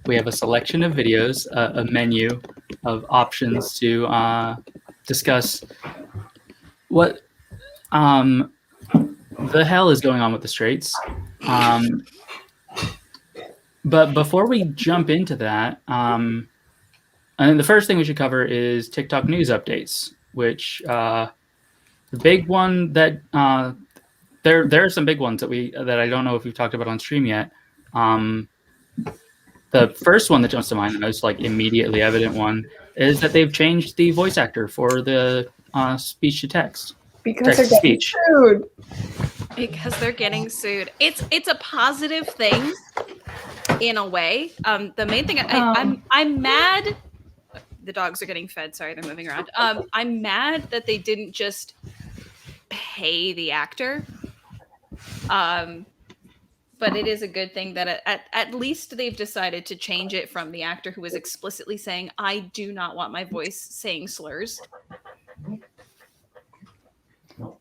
We have a selection of videos, a menu of options to discuss what the hell is going on with the Straights. But before we jump into that, I think the first thing we should cover is TikTok news updates, which the big one that there are some big ones that I don't know if we've talked about on stream yet. The first one that jumps to mind, the most like immediately evident one, is that they've changed the voice actor for the speech to text. Because they're getting sued. Because they're getting sued. It's a positive thing in a way. The main thing I'm mad. The dogs are getting fed. Sorry, they're moving around. I'm mad that they didn't just pay the actor. But it is a good thing that at least they've decided to change it from the actor who was explicitly saying, "I do not want my voice saying slurs,"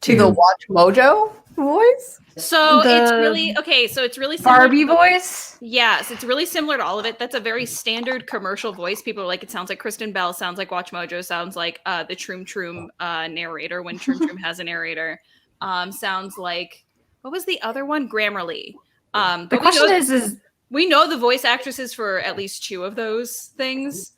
to the Watch Mojo voice. So it's really okay. So it's really similar Barbie voice. Yes, it's really similar to all of it. That's a very standard commercial voice. People are like, it sounds like Kristen Bell, sounds like Watch Mojo, sounds like the Troom Troom narrator when Troom Troom has a narrator. Sounds like, what was the other one? Grammarly. The question is we know the voice actresses for at least two of those things.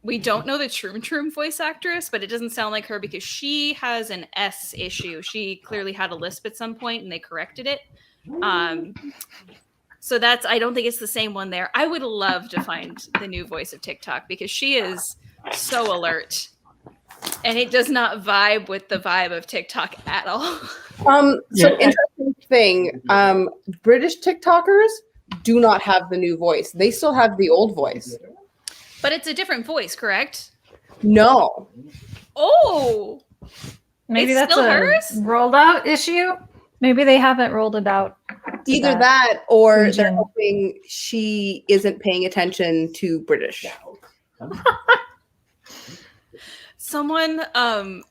We don't know the Troom Troom voice actress, but it doesn't sound like her because she has an S issue. She clearly had a lisp at some point and they corrected it. So I don't think it's the same one there. I would love to find the new voice of TikTok because she is so alert. And it does not vibe with the vibe of TikTok at all. Interesting thing. British TikTokers do not have the new voice. They still have the old voice. But it's a different voice, correct? No. Oh. Maybe it's that's still a hers? rolled out issue. Maybe they haven't rolled it out. Either that or region. they're hoping she isn't paying attention to British. Someone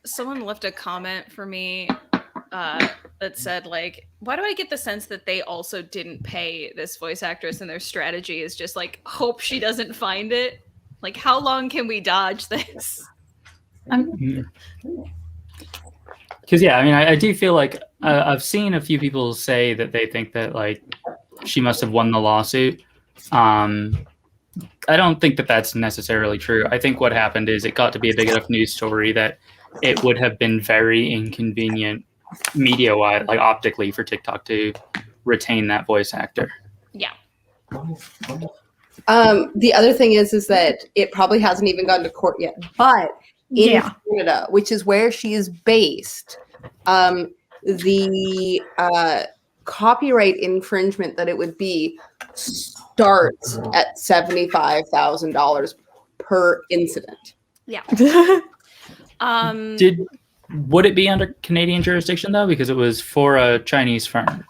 left a comment for me that said, like, why do I get the sense that they also didn't pay this voice actress and their strategy is just like, hope she doesn't find it? Like, how long can we dodge this? Because, yeah, I mean, I do feel like I've seen a few people say that they think that, like, she must have won the lawsuit. I don't think that that's necessarily true. I think what happened is it got to be a big enough news story that it would have been very inconvenient media-wise, like optically, for TikTok to retain that voice actor. Yeah. The other thing is that it probably hasn't even gone to court yet, but in Canada, which is where she is based, the copyright infringement that it would be starts at $75,000 per incident. Yeah. Would it be under Canadian jurisdiction though? Because it was for a Chinese firm.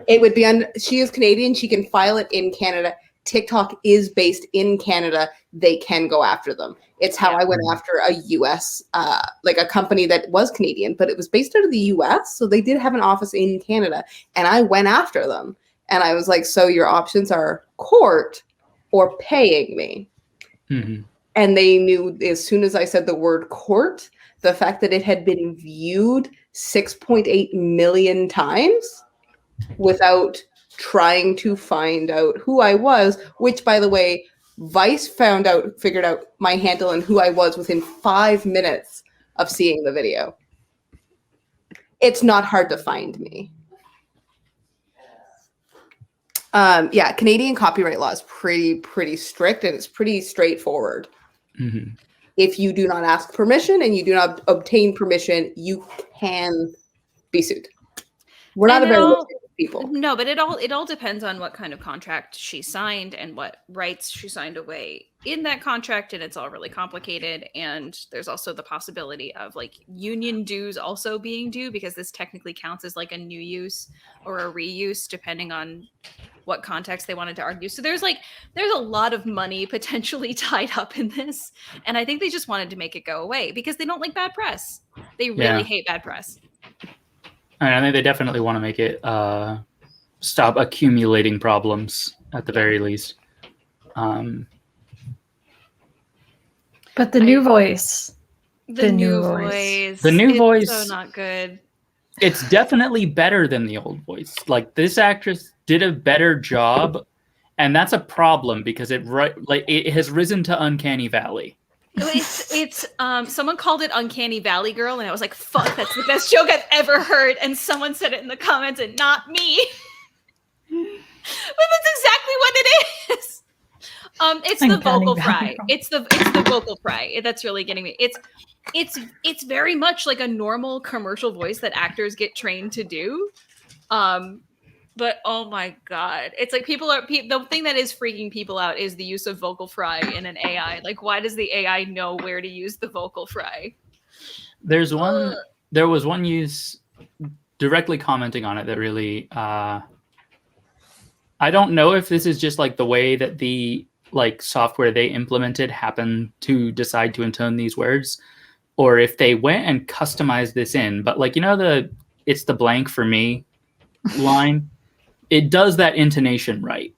It would be she is Canadian. She can file it in Canada. TikTok is based in Canada. They can go after them. It's how I went after a US, like a company that was Canadian, but it was based out of the US. So they did have an office in Canada and I went after them. And I was like, so your options are court or paying me. Mm-hmm. And they knew as soon as I said the word court, the fact that it had been viewed 6.8 million times without trying to find out who I was, which, by the way, Vice figured out my handle and who I was within 5 minutes of seeing the video. It's not hard to find me. Canadian copyright law is pretty strict and it's pretty straightforward. Mm-hmm. If you do not ask permission and you do not obtain permission, you can be sued. We're not a very people. No, but it all depends on what kind of contract she signed and what rights she signed away in that contract, and it's all really complicated. And there's also the possibility of like union dues also being due because this technically counts as like a new use or a reuse depending on what context they wanted to argue. So there's a lot of money potentially tied up in this, and I think they just wanted to make it go away because they don't like bad press. They really hate bad press. I think they definitely want to make it stop accumulating problems at the very least. But the new voice. The new voice. The new voice. So not good. It's definitely better than the old voice. Like, this actress did a better job, and that's a problem because it has risen to Uncanny Valley. It's someone called it Uncanny Valley Girl, and I was like, fuck, that's the best joke I've ever heard. And someone said it in the comments, and not me. But that's exactly what it is. It's the vocal fry. It's the vocal fry. That's really getting me. It's very much like a normal commercial voice that actors get trained to do. But oh my god, it's like the thing that is freaking people out is the use of vocal fry in an AI. Like, why does the AI know where to use the vocal fry? There was one use directly commenting on it that really, I don't know if this is just like the way that the like software they implemented happened to decide to intone these words, or if they went and customized this in. But like, it's the blank for me line. It does that intonation right.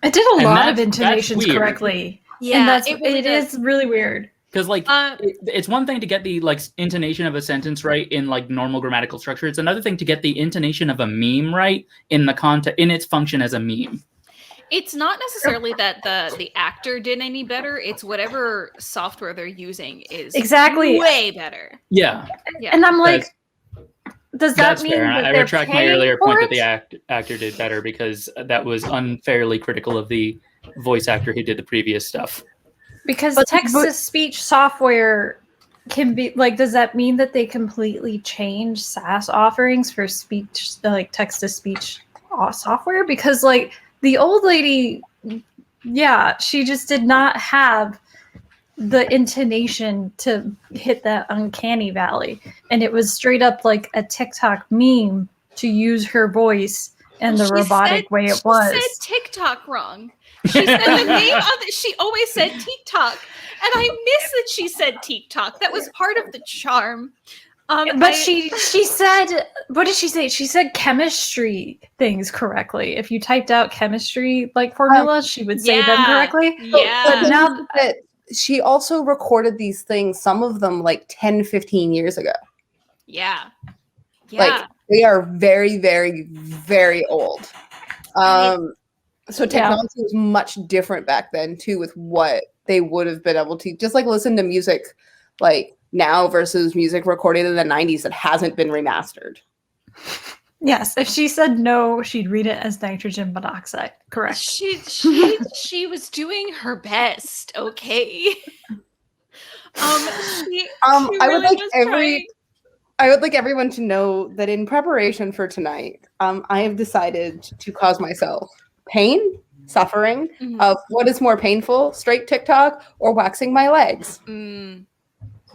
It did a lot of intonations correctly. Yeah, and it is really weird. Because like it's one thing to get the like intonation of a sentence right in like normal grammatical structure. It's another thing to get the intonation of a meme right in the in its function as a meme. It's not necessarily that the actor did any better. It's whatever software they're using is way better. Yeah. And I'm like, does that mean that I retract my earlier point that the actor did better because that was unfairly critical of the voice actor who did the previous stuff. Because text-to-speech software can be like, does that mean that they completely change SaaS offerings for speech, like text-to-speech software? Because like the old lady, yeah, she just did not have the intonation to hit that uncanny valley, and it was straight up like a TikTok meme to use her voice and the robotic way it was. She said TikTok wrong. She said the name of it. She always said TikTok, and I miss that she said TikTok. That was part of the charm. But she said, what did she say? She said chemistry things correctly. If you typed out chemistry like formula, she would say them correctly. Yeah. But now that she also recorded these things, some of them like 10, 15 years ago. Yeah. Like they are very, very, very old. So technology was much different back then too, with what they would have been able to just like listen to music like now versus music recorded in the 90s that hasn't been remastered. Yes, if she said no, she'd read it as nitrogen monoxide. Correct. She was doing her best. Okay. I would like everyone to know that in preparation for tonight, I have decided to cause myself pain, suffering of what is more painful, straight TikTok or waxing my legs.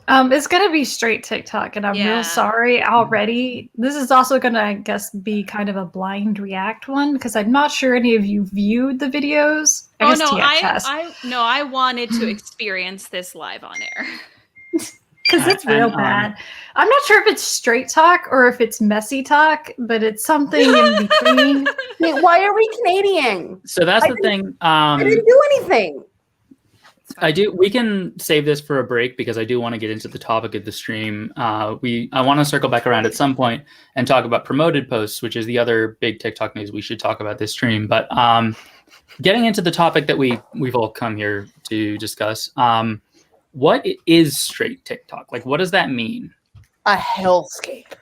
It's gonna be straight TikTok, and I'm real sorry already. This is also gonna, I guess, be kind of a blind react one because I'm not sure any of you viewed the videos. I wanted to experience this live on air because it's real bad. I'm not sure if it's straight talk or if it's messy talk, but it's something in between. Wait, why are we Canadian? So that's the thing. I didn't do anything. We can save this for a break because I do want to get into the topic of the stream. I want to circle back around at some point and talk about promoted posts, which is the other big TikTok news we should talk about this stream. But getting into the topic that we've all come here to discuss, what is straight TikTok? Like, what does that mean? A hellscape.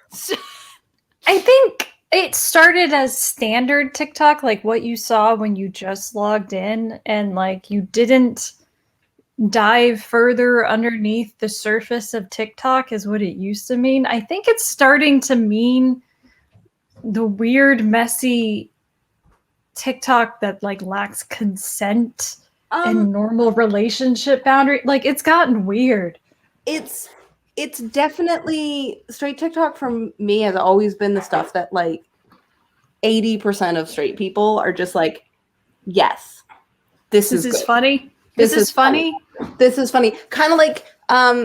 I think it started as standard TikTok, like what you saw when you just logged in and like you didn't dive further underneath the surface of TikTok is what it used to mean. I think it's starting to mean the weird, messy TikTok that like lacks consent and normal relationship boundary. Like it's gotten weird. It's definitely straight TikTok from me has always been the stuff that like 80% of straight people are just like, yes, this is funny. This is funny. This is funny. Kind of like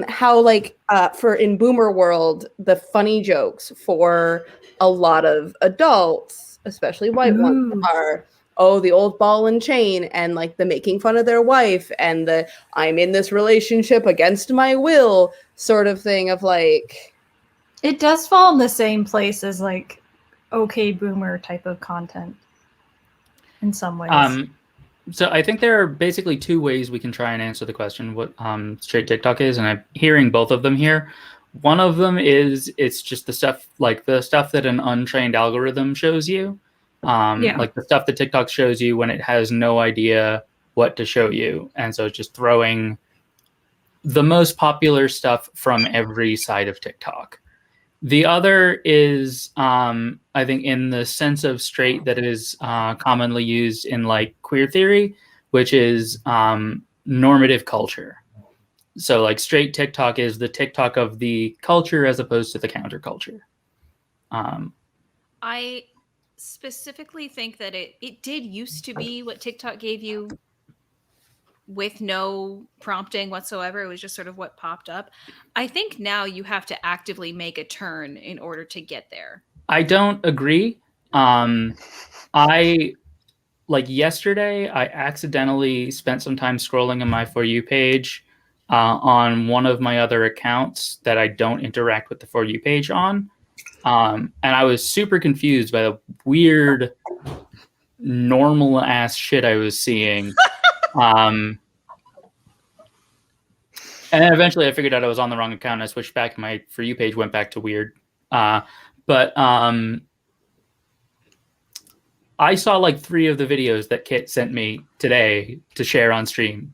how like for in boomer world, the funny jokes for a lot of adults ones, especially white ones, Ooh. are, oh, the old ball and chain, and like the making fun of their wife, and the I'm in this relationship against my will sort of thing of like. It does fall in the same place as like okay boomer type of content in some ways. So I think there are basically two ways we can try and answer the question what straight TikTok is, and I'm hearing both of them here. One of them is it's just the stuff that an untrained algorithm shows you, like the stuff that TikTok shows you when it has no idea what to show you, and so it's just throwing the most popular stuff from every side of TikTok. The other is, I think, in the sense of straight that is commonly used in like queer theory, which is normative culture. So like straight TikTok is the TikTok of the culture as opposed to the counterculture. I specifically think that it did used to be what TikTok gave you with no prompting whatsoever. It was just sort of what popped up. I think now you have to actively make a turn in order to get there. I don't agree. I like yesterday, I accidentally spent some time scrolling on my For You page on one of my other accounts that I don't interact with the For You page on. And I was super confused by the weird, normal ass shit I was seeing. And then eventually I figured out I was on the wrong account. And I switched back, and my For You page went back to weird. But I saw like 3 of the videos that Kit sent me today to share on stream.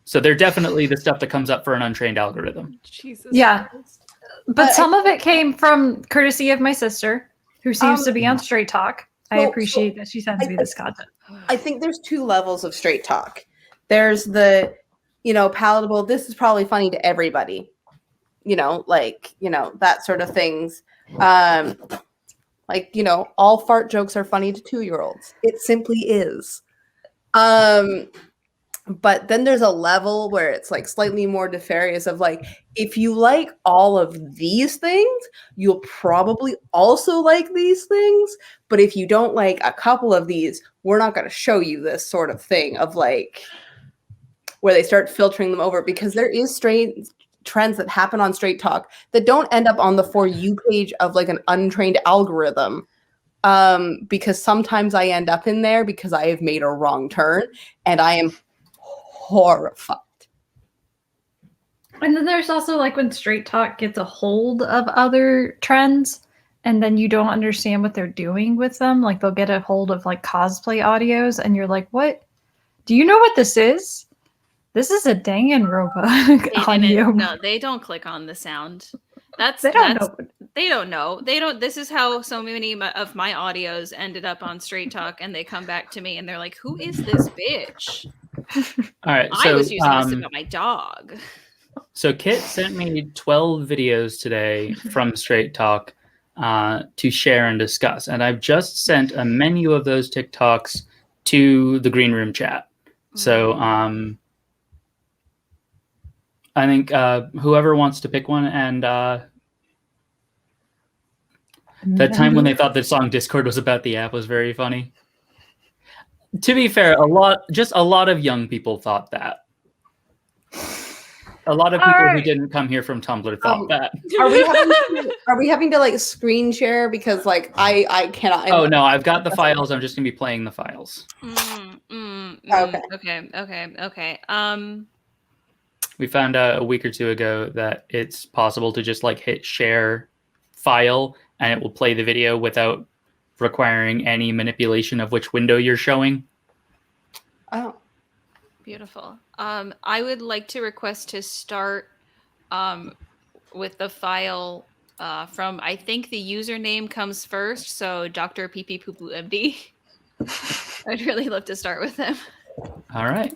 So they're definitely the stuff that comes up for an untrained algorithm. Jesus. Yeah. But some of it came from courtesy of my sister, who seems to be on StraightTok. I appreciate that she sends me this content. I think there's 2 levels of straight talk. There's the, palatable, this is probably funny to everybody, that sort of things. All fart jokes are funny to 2-year-olds. It simply is. But then there's a level where it's like slightly more nefarious of like, if you like all of these things, you'll probably also like these things. But if you don't like a couple of these, we're not going to show you this sort of thing of like, where they start filtering them over, because there is straight trends that happen on StraightTok that don't end up on the For You page of like an untrained algorithm. Because sometimes I end up in there because I have made a wrong turn, and I am horrified. And then there's also like when StraightTok gets a hold of other trends, and then you don't understand what they're doing with them. Like they'll get a hold of like cosplay audios, and you're like, what? Do you know what this is? This is a Danganronpa audio. No, they don't click on the sound. They don't know. This is how so many of my audios ended up on StraightTok, and they come back to me and they're like, who is this bitch? All right. I was using this about my dog. So Kit sent me 12 videos today from StraightTok to share and discuss. And I've just sent a menu of those TikToks to the Green Room chat. So I think whoever wants to pick one, and that time when they thought the song Discord was about the app was very funny. To be fair, a lot of young people thought that. A lot of people who didn't come here from Tumblr thought that. Are we having to like screen share, because like I cannot. Oh no, I've got the files. I'm just gonna be playing the files. Okay. We found out a week or 2 ago that it's possible to just like hit share file, and it will play the video without requiring any manipulation of which window you're showing. Oh, beautiful. I would like to request to start with the file from, I think the username comes first, so Dr. PP Poo Poo MD. I'd really love to start with them. All right.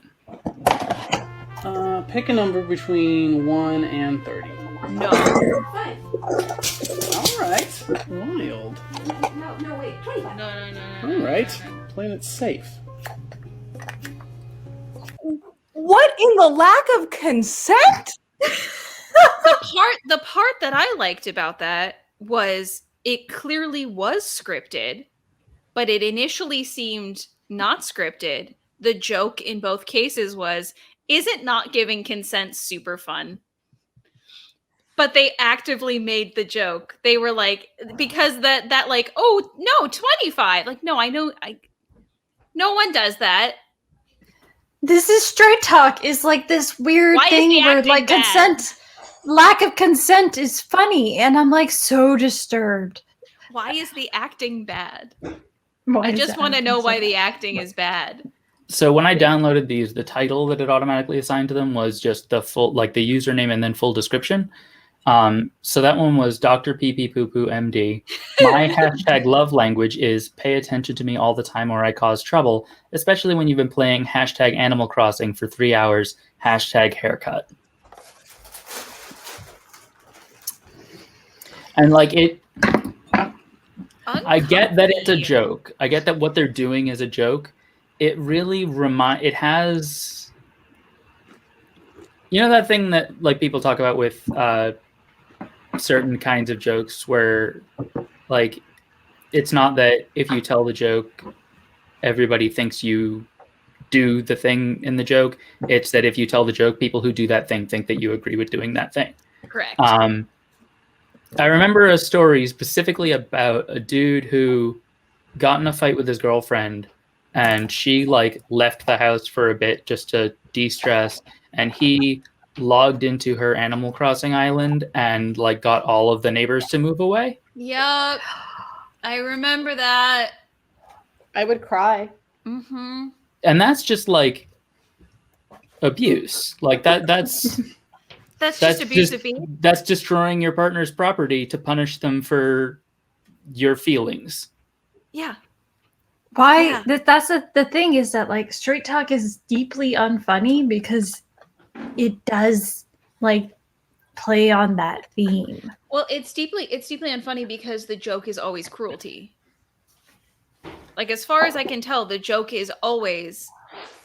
Pick a number between 1 and 30. No. All right. Wild. No, wait. 25. No. All right. Playing it safe. what in the lack of consent? The part that I liked about that was it clearly was scripted, but it initially seemed not scripted. The joke in both cases was, isn't not giving consent super fun? But they actively made the joke. They were like, because that like, oh no, 25. Like, no, I know, no one does that. This is StraightTok is like this weird Why is thing the where acting like bad? lack of consent is funny, and I'm like so disturbed. Why is the acting bad? Why I is just that want to happen know so why bad? the acting is bad. So when I downloaded these, the title that it automatically assigned to them was just the full, like the username and then full description. So that one was Dr. Pee Pee Poo Poo MD. My hashtag love language is pay attention to me all the time or I cause trouble, especially when you've been playing hashtag Animal Crossing for 3 hours, hashtag haircut. And like it, I get that it's a joke. I get that what they're doing is a joke. It really it has, you know, that thing that like people talk about with certain kinds of jokes where like it's not that if you tell the joke everybody thinks you do the thing in the joke, it's that if you tell the joke, people who do that thing think that you agree with doing that thing. Correct. I remember a story specifically about a dude who got in a fight with his girlfriend and she like left the house for a bit just to de-stress, and he logged into her Animal Crossing island and like got all of the neighbors to move away. Yep. I remember that. I would cry. Mm-hmm. And that's just like abuse. Like that's That's just abusive. That's destroying your partner's property to punish them for your feelings. Yeah. Why? Yeah. That's the thing is that like StraightTok is deeply unfunny because it does like play on that theme. Well, it's deeply unfunny because the joke is always cruelty. Like as far as I can tell, the joke is always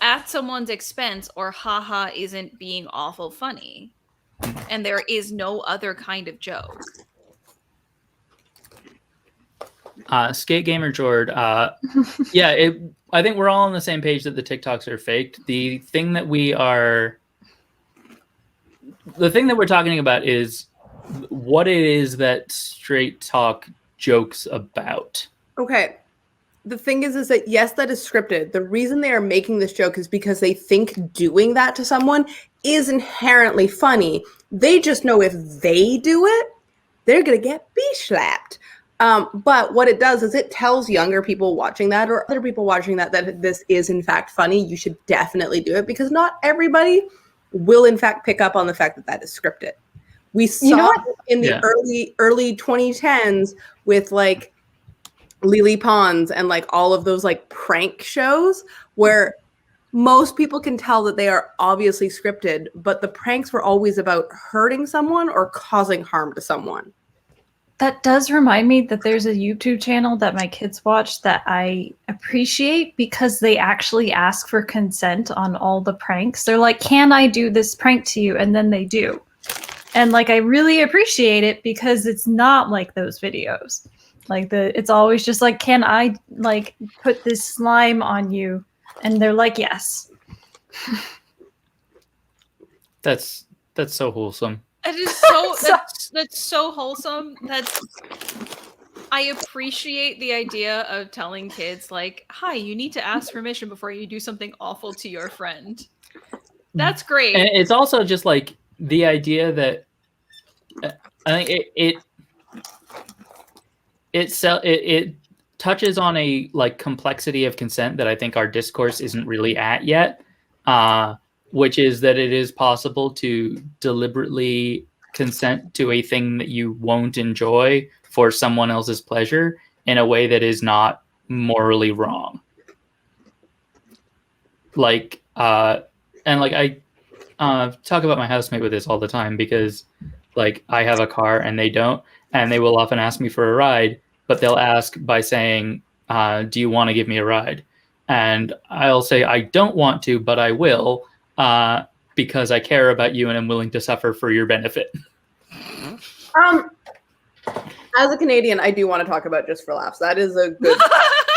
at someone's expense or haha isn't being awful funny. And there is no other kind of joke. Skate Gamer Jord, yeah, I think we're all on the same page that the TikToks are faked. The thing that we're talking about is what it is that StraightTok jokes about. Okay. The thing is that yes, that is scripted. The reason they are making this joke is because they think doing that to someone is inherently funny. They just know if they do it, they're going to get slapped. But what it does is it tells younger people watching that or other people watching that this is in fact funny. You should definitely do it because not everybody will in fact pick up on the fact that that is scripted. We saw it in the early 2010s with like Lily Pons and like all of those like prank shows where most people can tell that they are obviously scripted, but the pranks were always about hurting someone or causing harm to someone. That does remind me that there's a YouTube channel that my kids watch that I appreciate because they actually ask for consent on all the pranks. They're like, can I do this prank to you? And then they do. And like, I really appreciate it because it's not like those videos. Like it's always just like, can I like put this slime on you? And they're like, yes. That's so wholesome. It is so that's so wholesome. I appreciate the idea of telling kids like, hi, you need to ask permission before you do something awful to your friend. That's great. And it's also just like the idea that I think it touches on a like complexity of consent that I think our discourse isn't really at yet, which is that it is possible to deliberately consent to a thing that you won't enjoy for someone else's pleasure in a way that is not morally wrong. Like, and like I talk about my housemate with this all the time because like I have a car and they don't, and they will often ask me for a ride, but they'll ask by saying, do you want to give me a ride? And I'll say, I don't want to, but I will, because I care about you and I'm willing to suffer for your benefit. As a Canadian, I do want to talk about Just for Laughs. That is a good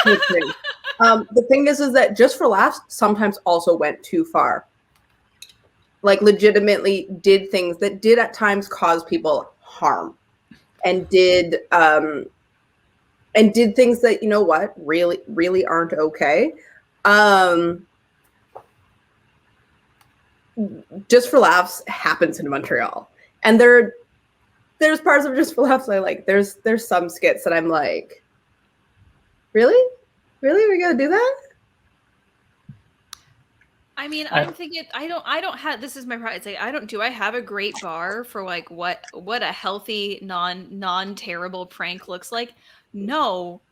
The thing is that Just for Laughs sometimes also went too far. Like legitimately did things that did at times cause people harm, and did things that, you know what, really aren't okay. Just for Laughs happens in Montreal, and there's parts of Just for Laughs I like. There's some skits that I'm like, really, we gotta do that? I mean, I'm thinking I don't have, this is my pride. It's like I have a great bar for like what a healthy non terrible prank looks like? No,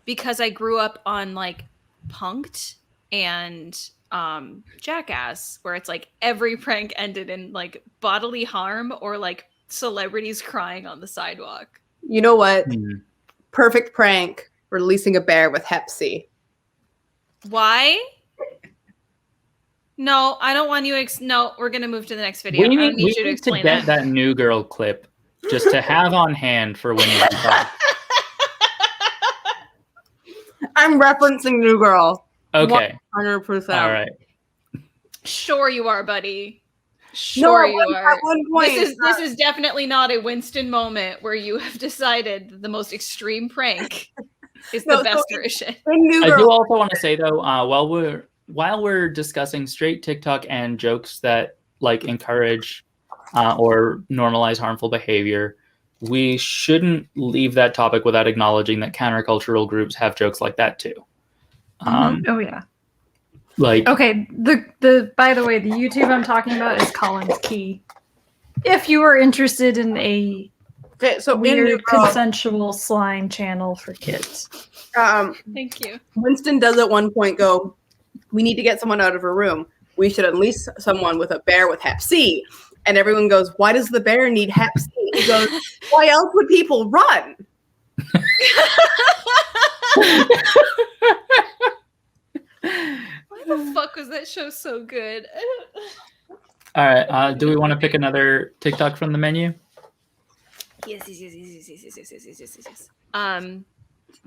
because I grew up on like Punk'd and Jackass, where it's like every prank ended in like bodily harm or like celebrities crying on the sidewalk. You know what? Perfect prank, releasing a bear with Hep C. Why? No, I don't want you. No, we're gonna move to the next video. We I need, don't need we you to need to explain get that New Girl clip just to have on hand for when you talk. I'm referencing New Girl. Okay. 100%. All right. Sure you are, buddy. Sure you are. At one point, This is definitely not a Winston moment where you have decided that the most extreme prank is the best version. I do also want to say though, while we're discussing straight TikTok and jokes that like encourage or normalize harmful behavior, we shouldn't leave that topic without acknowledging that countercultural groups have jokes like that too. Oh yeah. Like, okay, the by the way, the YouTube I'm talking about is Colin's Key. If you are interested in a weird consensual slime channel for kids. Thank you. Winston does at one point go, we need to get someone out of her room. We should unleash someone with a bear with Hep C. And everyone goes, why does the bear need Hep C? He goes, why else would people run? Why the fuck was that show so good? all right. Do we want to pick another TikTok from the menu? Yes.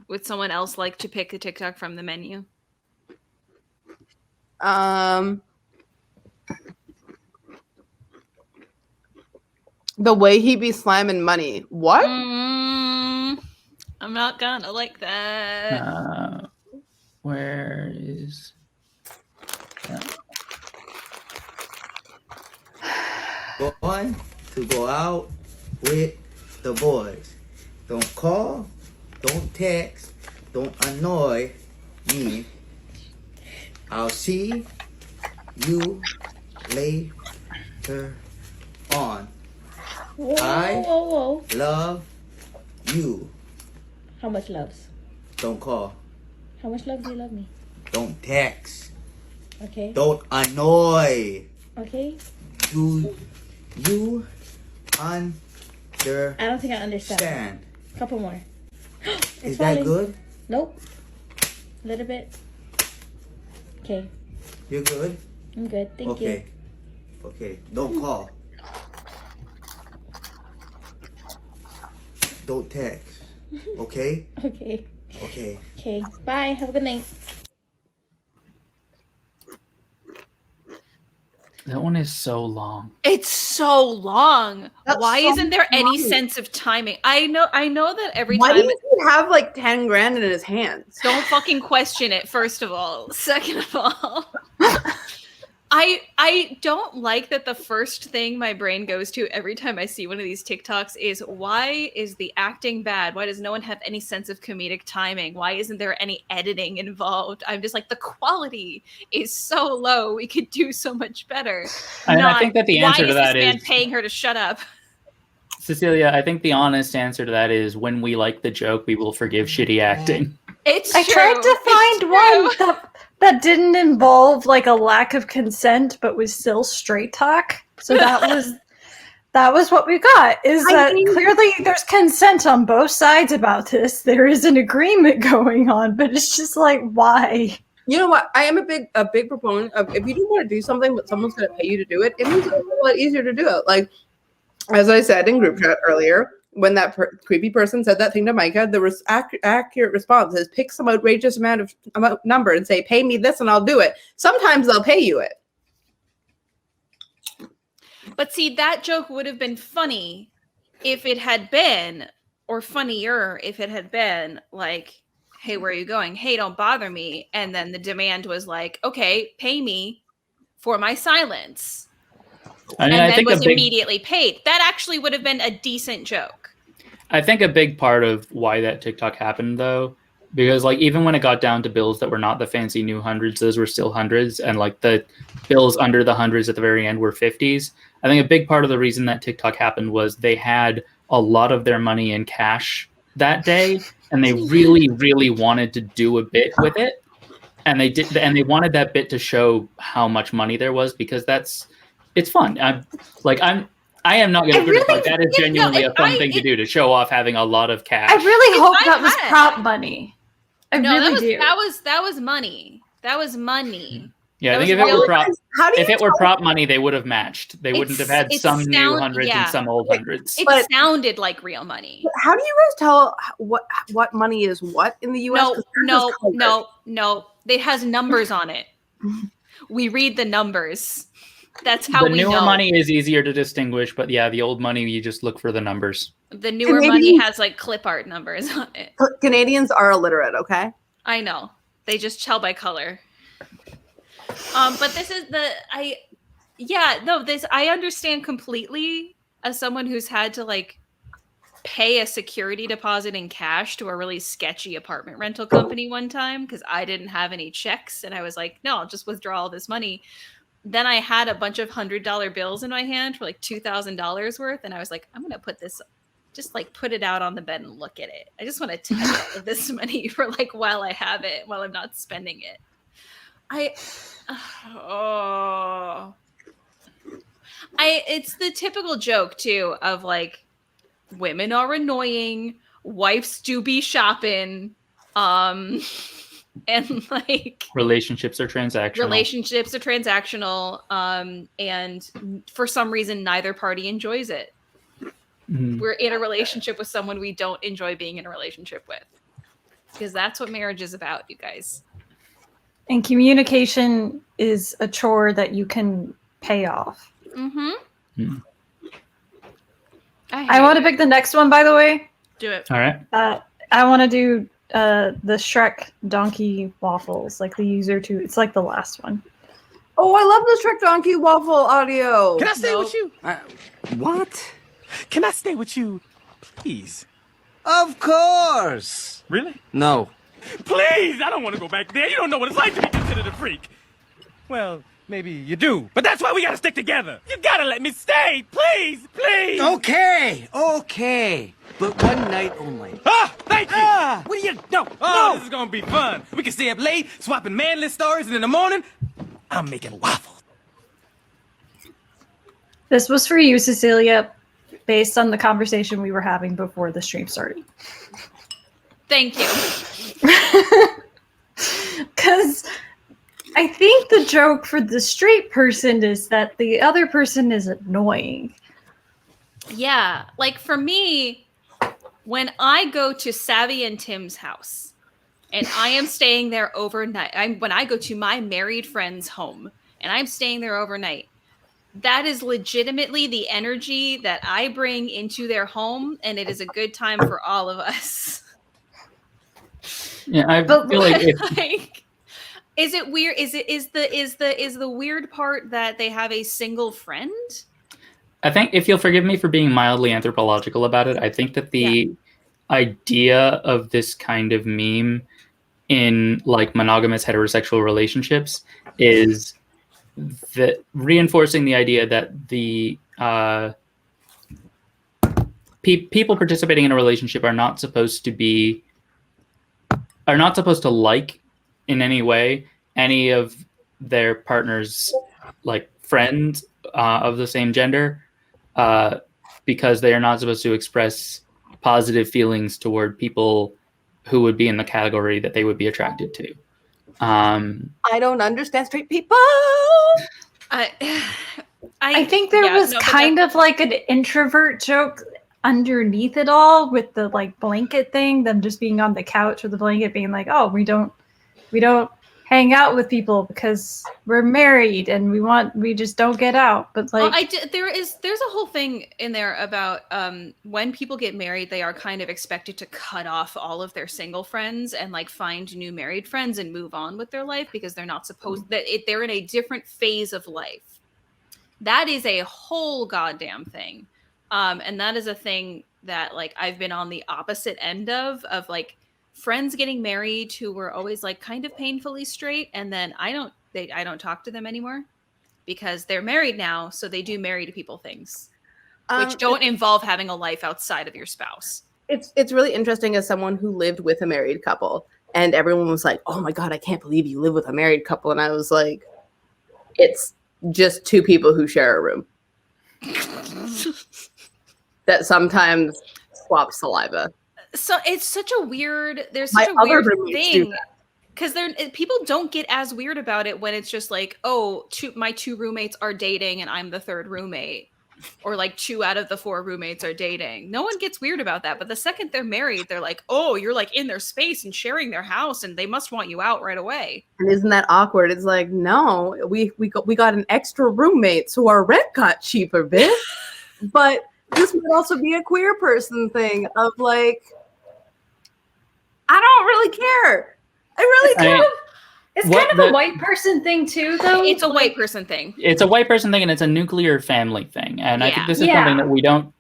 Would someone else like to pick a TikTok from the menu? The way he be slamming money. What? I'm not gonna like that. Where is that? Going to go out with the boys. Don't call, don't text, don't annoy me. I'll see you later on. Whoa. Love you. How much loves? Don't call. How much love do you love me? Don't text. Okay. Don't annoy. Okay. Do you understand? I don't think I understand. Couple more. Is that good? Nope. A little bit. Okay. You're good? I'm good. Thank you. Okay. Don't call. Don't text. Okay? Okay. Okay. Okay. Bye. Have a good night. That one is so long. It's so long. Why so isn't there any long. sense of timing? I know that every Why time does he have like 10 grand in his hands? don't fucking question it, first of all. Second of all, I don't like that the first thing my brain goes to every time I see one of these TikToks is, why is the acting bad? Why does no one have any sense of comedic timing? Why isn't there any editing involved? I'm just like, the quality is so low. We could do so much better. And I think that the answer to that why is this man is paying her to shut up? Cecelia. I think the honest answer to that is when we like the joke, we will forgive shitty acting. It's I true. tried to It's find true. one that didn't involve like a lack of consent, but was still straight talk. So that was what we got. Clearly there's consent on both sides about this. There is an agreement going on, but it's just like, why? You know what? I am a big proponent of, if you do want to do something, but someone's going to pay you to do it, it makes it a lot easier to do it. Like, as I said in group chat earlier, when that creepy person said that thing to Micah, the accurate response is pick some outrageous amount number and say, pay me this and I'll do it. Sometimes they'll pay you it. But see, that joke would have been funny if it had been, or funnier if it had been like, hey, where are you going? Hey, don't bother me. And then the demand was like, okay, pay me for my silence. I mean, and I then think was immediately paid. That actually would have been a decent joke. I think a big part of why that TikTok happened, though, because like even when it got down to bills that were not the fancy new hundreds, those were still hundreds, and like the bills under the hundreds at the very end were 50s. I think a big part of the reason that TikTok happened was they had a lot of their money in cash that day, and they really, really wanted to do a bit with it, and they did, and they wanted that bit to show how much money there was because it's fun. I am not going to criticize. That is genuinely a fun thing to do, to show off having a lot of cash. I really hope that was prop money. That was money. That was money. Yeah, I think if it were prop money, they would have matched. They wouldn't have had some new hundreds and some old hundreds. It sounded like real money. How do you guys tell what money is what in the US? No. It has numbers on it. We read the numbers. That's how we know. The newer money is easier to distinguish, but yeah, the old money, you just look for the numbers. The newer money has like clip art numbers on it. Canadians are illiterate, okay? I know. They just tell by color. But this is I understand completely as someone who's had to like pay a security deposit in cash to a really sketchy apartment rental company one time because I didn't have any checks and I was like, no, I'll just withdraw all this money. Then I had a bunch of $100 bills in my hand for like $2,000 worth. And I was like, I'm going to put this, just like put it out on the bed and look at it. I just want to touch all of this money for like while I have it, while I'm not spending it. It's the typical joke too of like women are annoying, wives do be shopping, and like relationships are transactional. And for some reason neither party enjoys it. Mm-hmm. We're in a relationship with someone we don't enjoy being in a relationship with, because that's what marriage is about, you guys. And communication is a chore that you can pay off. Mm-hmm. Mm-hmm. I want to pick the next one, by the way. Do it. All right. I want to do the Shrek donkey waffles, like the user two. It's like the last one. Oh, I love the Shrek donkey waffle audio. Can I stay with you? What? Can I stay with you, please? Of course. Really? No. Please, I don't want to go back there. You don't know what it's like to be considered a freak. Well, maybe you do, but that's why we gotta stick together. You gotta let me stay, please, please. Okay. But one night only. Ah, thank you. What do you? No. This is gonna be fun. We can stay up late, swapping manly stories, and in the morning, I'm making waffles. This was for you, Cecelia, based on the conversation we were having before the stream started. Thank you. Because I think the joke for the straight person is that the other person is annoying. Yeah, like for me, when I go to Savvy and Tim's house and I am staying there overnight, when I go to my married friend's home and I'm staying there overnight, that is legitimately the energy that I bring into their home, and it is a good time for all of us. Yeah, I feel like is it weird? Is the weird part that they have a single friend? I think, if you'll forgive me for being mildly anthropological about it, I think that the idea of this kind of meme in like monogamous heterosexual relationships is that reinforcing the idea that the people participating in a relationship are not supposed to like in any way any of their partner's like friends of the same gender, because they are not supposed to express positive feelings toward people who would be in the category that they would be attracted to. I don't understand straight people. I think there was kind of like an introvert joke underneath it all with the like blanket thing, them just being on the couch with the blanket being like, oh, we don't hang out with people because we're married and we just don't get out. But like, there's a whole thing in there about when people get married, they are kind of expected to cut off all of their single friends and like find new married friends and move on with their life because they're not supposed they're in a different phase of life. That is a whole goddamn thing. And that is a thing that like I've been on the opposite end of like friends getting married who were always like kind of painfully straight, and then I don't talk to them anymore because they're married now, so they do marry to people things which don't involve having a life outside of your spouse. It's really interesting as someone who lived with a married couple, and everyone was like, "Oh my god, I can't believe you live with a married couple," and I was like, "It's just two people who share a room that sometimes swap saliva." So it's such a weird. There's such a weird thing because people don't get as weird about it when it's just like, oh, my two roommates are dating and I'm the third roommate, or like 2 out of the 4 roommates are dating. No one gets weird about that. But the second they're married, they're like, oh, you're like in their space and sharing their house, and they must want you out right away. And isn't that awkward? It's like, no, we got an extra roommate, so our rent got cheaper, bitch. But this would also be a queer person thing of like, I don't really care. I really don't. It's kind of a white person thing too, though. It's a white person thing. It's a white person thing, and it's a nuclear family thing. And I think this is something that we don't.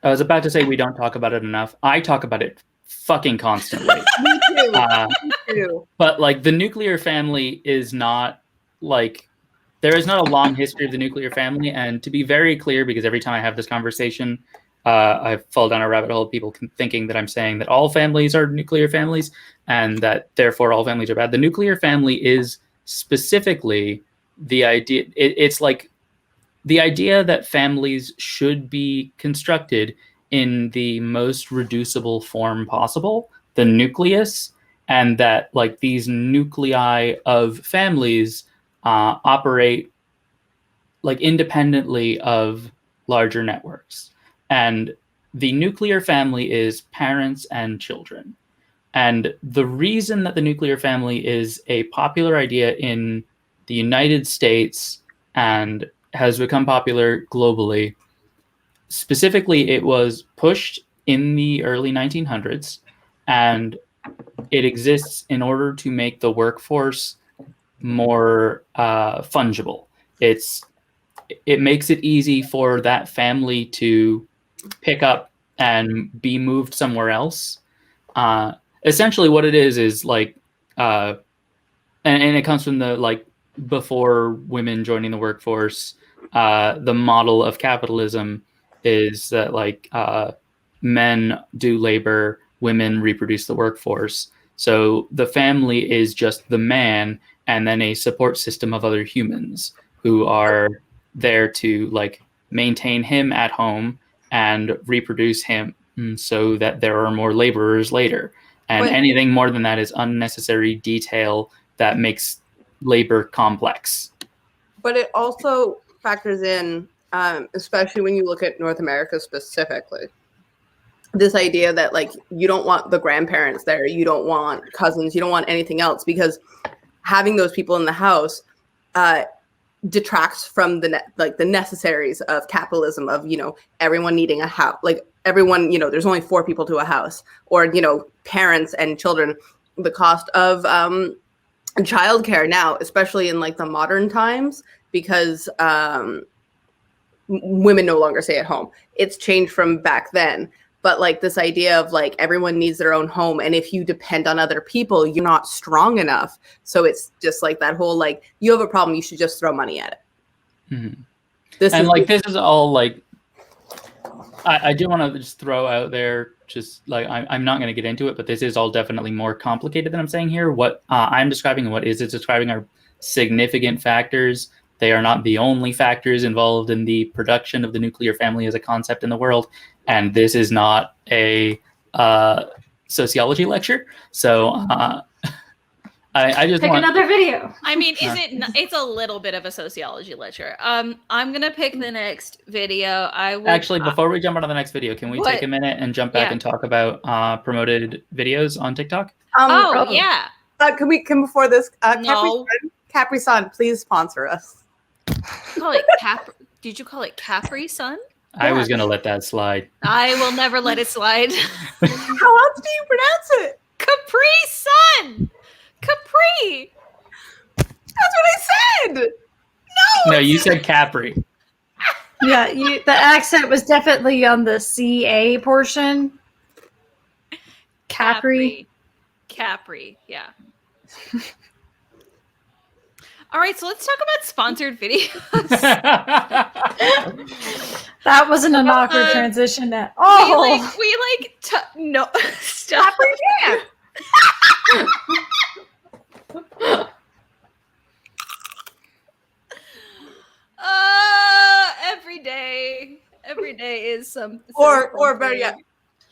I was about to say we don't talk about it enough. I talk about it fucking constantly. Me too. Me too. But like the nuclear family is not like, there is not a long history of the nuclear family. And to be very clear, because every time I have this conversation, I fall down a rabbit hole of people thinking that I'm saying that all families are nuclear families and that therefore all families are bad. The nuclear family is specifically the idea. It's like the idea that families should be constructed in the most reducible form possible, the nucleus, and that like these nuclei of families operate like independently of larger networks. And the nuclear family is parents and children. And the reason that the nuclear family is a popular idea in the United States and has become popular globally, specifically, it was pushed in the early 1900s, and it exists in order to make the workforce more fungible. It makes it easy for that family to pick up and be moved somewhere else. Essentially what it is like, and it comes from the, like, before women joining the workforce, the model of capitalism is that like men do labor, women reproduce the workforce. So the family is just the man and then a support system of other humans who are there to like maintain him at home and reproduce him so that there are more laborers later. And anything more than that is unnecessary detail that makes labor complex. But it also factors in, especially when you look at North America specifically, this idea that like you don't want the grandparents there, you don't want cousins, you don't want anything else, because having those people in the house detracts from the necessaries of capitalism, of, you know, everyone needing a house, like everyone, you know, there's only 4 people to a house, or, you know, parents and children. The cost of childcare now, especially in like the modern times, because women no longer stay at home. It's changed from back then. But like this idea of like everyone needs their own home, and if you depend on other people, you're not strong enough. So it's just like that whole like, you have a problem, you should just throw money at it. Mm-hmm. This is all like, I do want to just throw out there, just like I'm not going to get into it, but this is all definitely more complicated than I'm saying here. What I'm describing and what is it describing are significant factors. They are not the only factors involved in the production of the nuclear family as a concept in the world. And this is not a sociology lecture. So I just Pick want another video. I mean, it's a little bit of a sociology lecture. I'm gonna pick the next video. I will actually before we jump onto the next video, can we take a minute and jump back Yeah. and talk about promoted videos on TikTok? Yeah. Can we before this? No. Capri Sun, please sponsor us. Call it Did you call it Capri Sun? I was gonna let that slide. I will never let it slide. How else do you pronounce it? Capri Sun. Capri. That's what I said. No, you said Capri. Yeah, the accent was definitely on the CA portion. Capri. Yeah. All right, so let's talk about sponsored videos. That wasn't an awkward transition at all. No, stop. Every day is some. Or better yet,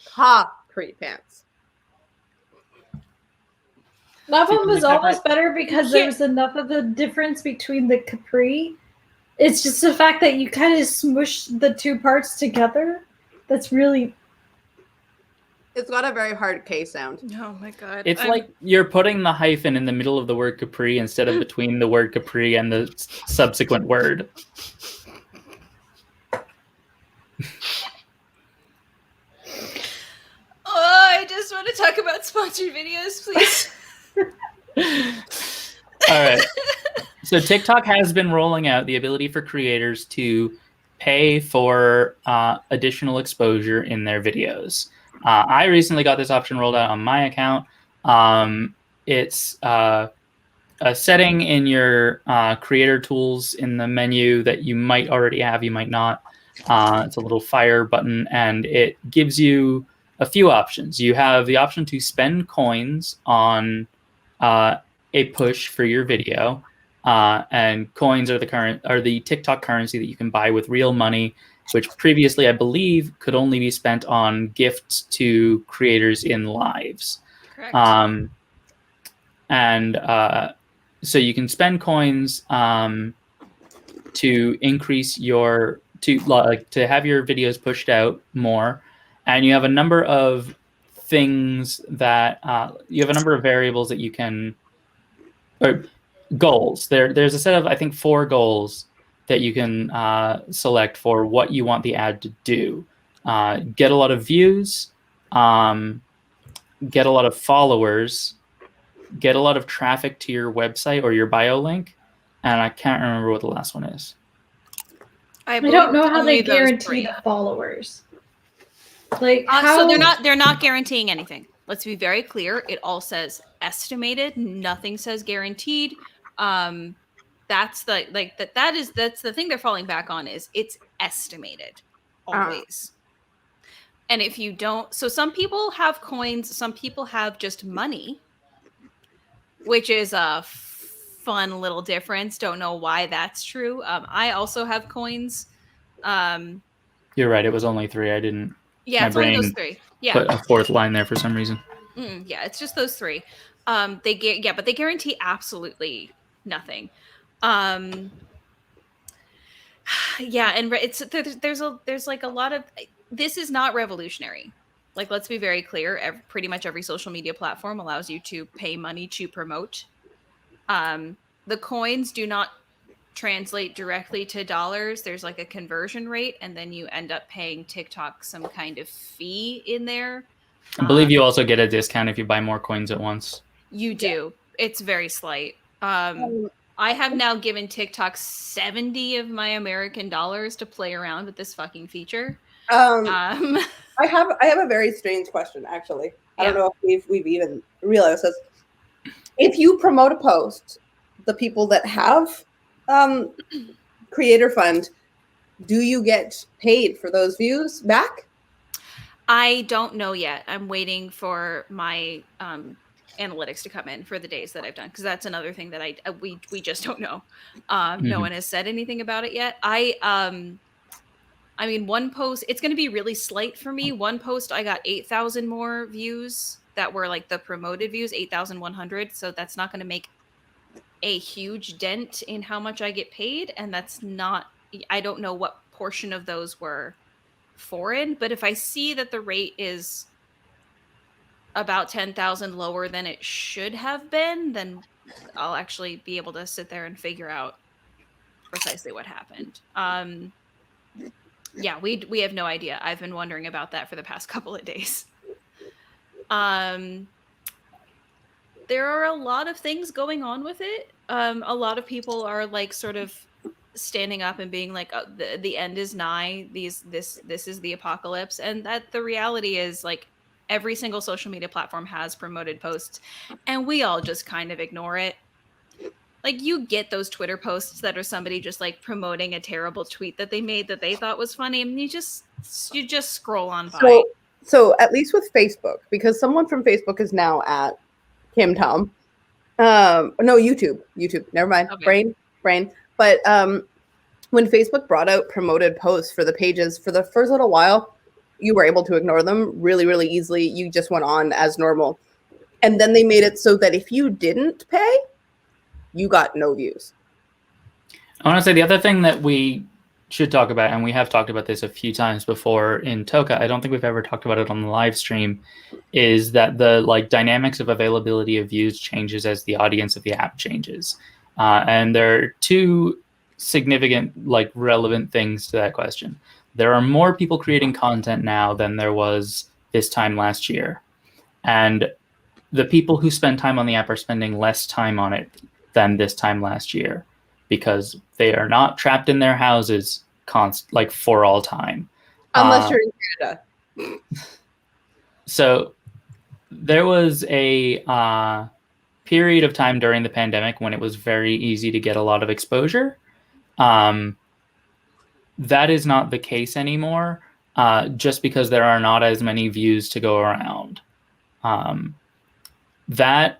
Capri pants. That one was almost better because there was enough of a difference between the Capri. It's just the fact that you kind of smush the two parts together. That's really. It's got a very hard K sound. Oh my god! It's like you're putting the hyphen in the middle of the word Capri instead of between the word Capri and the subsequent word. Oh, I just want to talk about sponsored videos, please. All right. So TikTok has been rolling out the ability for creators to pay for additional exposure in their videos. I recently got this option rolled out on my account. It's a setting in your creator tools in the menu that you might already have, you might not. It's a little fire button, and it gives you a few options. You have the option to spend coins on a push for your video, and coins are the TikTok currency that you can buy with real money, which previously I believe could only be spent on gifts to creators in lives. Correct. So you can spend coins to increase your to have your videos pushed out more, and you have a number of things that you have a number of variables that you can, or goals. There's a set of, I think, 4 goals that you can select for what you want the ad to do. Get a lot of views, get a lot of followers, get a lot of traffic to your website or your bio link, and I can't remember what the last one is. I don't know how they guarantee the followers. Like how... So they're not guaranteeing anything. Let's be very clear. It all says estimated. Nothing says guaranteed. That's the thing they're falling back on, is it's estimated always. And if you don't, so some people have coins, some people have just money, which is a fun little difference. Don't know why that's true. I also have coins. You're right. It was only 3. I didn't. Yeah, it's only those 3. Yeah. Put a 4th line there for some reason. Yeah, it's just those 3. But they guarantee absolutely nothing. Yeah, and there's like a lot of, this is not revolutionary. Like, let's be very clear. Pretty much every social media platform allows you to pay money to promote. The coins do not translate directly to dollars. There's like a conversion rate, and then you end up paying TikTok some kind of fee in there. I believe you also get a discount if you buy more coins at once. You do. It's very slight. I have now given TikTok 70 of my American dollars to play around with this fucking feature. I have a very strange question, actually. I don't know if we've even realized this. If you promote a post, the people that have Creator Fund, do you get paid for those views back? I don't know yet. I'm waiting for my analytics to come in for the days that I've done, because that's another thing that we just don't know. No one has said anything about it yet. I mean, one post, it's going to be really slight for me. One post, I got 8,000 more views that were like the promoted views, 8,100. So that's not going to make a huge dent in how much I get paid. And that's not, I don't know what portion of those were foreign, but if I see that the rate is about 10,000 lower than it should have been, then I'll actually be able to sit there and figure out precisely what happened. Yeah, we have no idea. I've been wondering about that for the past couple of days. There are a lot of things going on with it. A lot of people are like sort of standing up and being like, oh, the end is nigh. This is the apocalypse, and that the reality is like every single social media platform has promoted posts, and we all just kind of ignore it. Like you get those Twitter posts that are somebody just like promoting a terrible tweet that they made that they thought was funny, and you just scroll on by. So at least with Facebook, because someone from Facebook is now at Kim Tom. No, YouTube. Never mind. Okay. Brain. But when Facebook brought out promoted posts for the pages for the first little while, you were able to ignore them really, really easily. You just went on as normal. And then they made it so that if you didn't pay, you got no views. I want to say the other thing that we should talk about, and we have talked about this a few times before in TOCA, I don't think we've ever talked about it on the live stream, is that the like dynamics of availability of views changes as the audience of the app changes. And there are two significant, like relevant things to that question. There are more people creating content now than there was this time last year. And the people who spend time on the app are spending less time on it than this time last year, because they are not trapped in their houses like for all time. Unless you're in Canada. So there was a period of time during the pandemic when it was very easy to get a lot of exposure. That is not the case anymore, just because there are not as many views to go around. That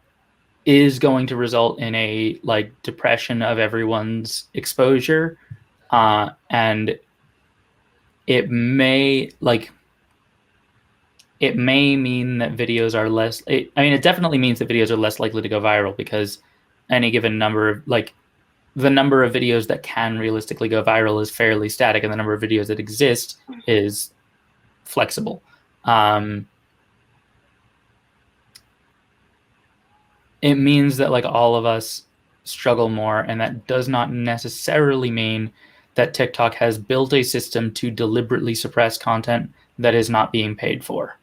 is going to result in a like depression of everyone's exposure, and it may mean that videos are less. It definitely means that videos are less likely to go viral, because any given number of the number of videos that can realistically go viral is fairly static, and the number of videos that exist is flexible. It means that like all of us struggle more, and that does not necessarily mean that TikTok has built a system to deliberately suppress content that is not being paid for.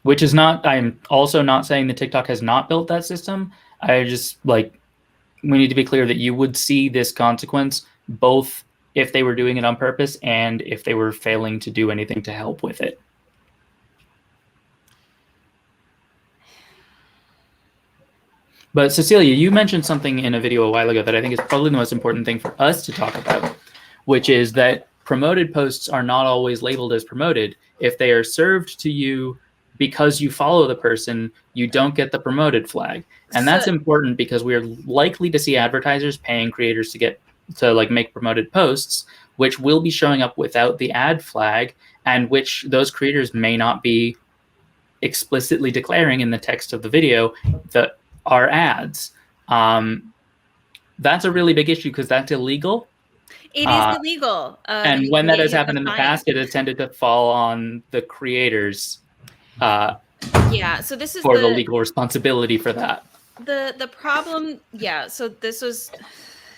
Which is not, I'm also not saying that TikTok has not built that system. I just we need to be clear that you would see this consequence both if they were doing it on purpose and if they were failing to do anything to help with it. But Cecelia, you mentioned something in a video a while ago that I think is probably the most important thing for us to talk about, which is that promoted posts are not always labeled as promoted. If they are served to you because you follow the person, you don't get the promoted flag. And that's important because we are likely to see advertisers paying creators to make promoted posts, which will be showing up without the ad flag, and which those creators may not be explicitly declaring in the text of the video that are ads. That's a really big issue because that's illegal. It is illegal. And when that has happened in the past, it has tended to fall on the creators. Yeah, so this is for the legal responsibility for that. The problem, yeah, so this was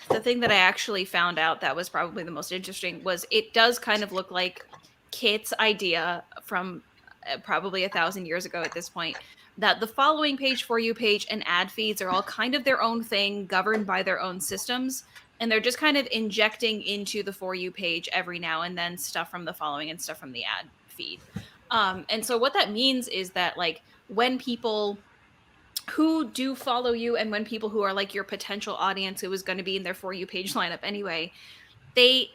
the thing that I actually found out that was probably the most interesting, was it does kind of look like Kit's idea from probably 1,000 years ago at this point, that the following page, For You page, and ad feeds are all kind of their own thing, governed by their own systems, and they're just kind of injecting into the For You page every now and then stuff from the following and stuff from the ad feed. And so what that means is that when people who do follow you and when people who are like your potential audience who is going to be in their For You page lineup anyway, they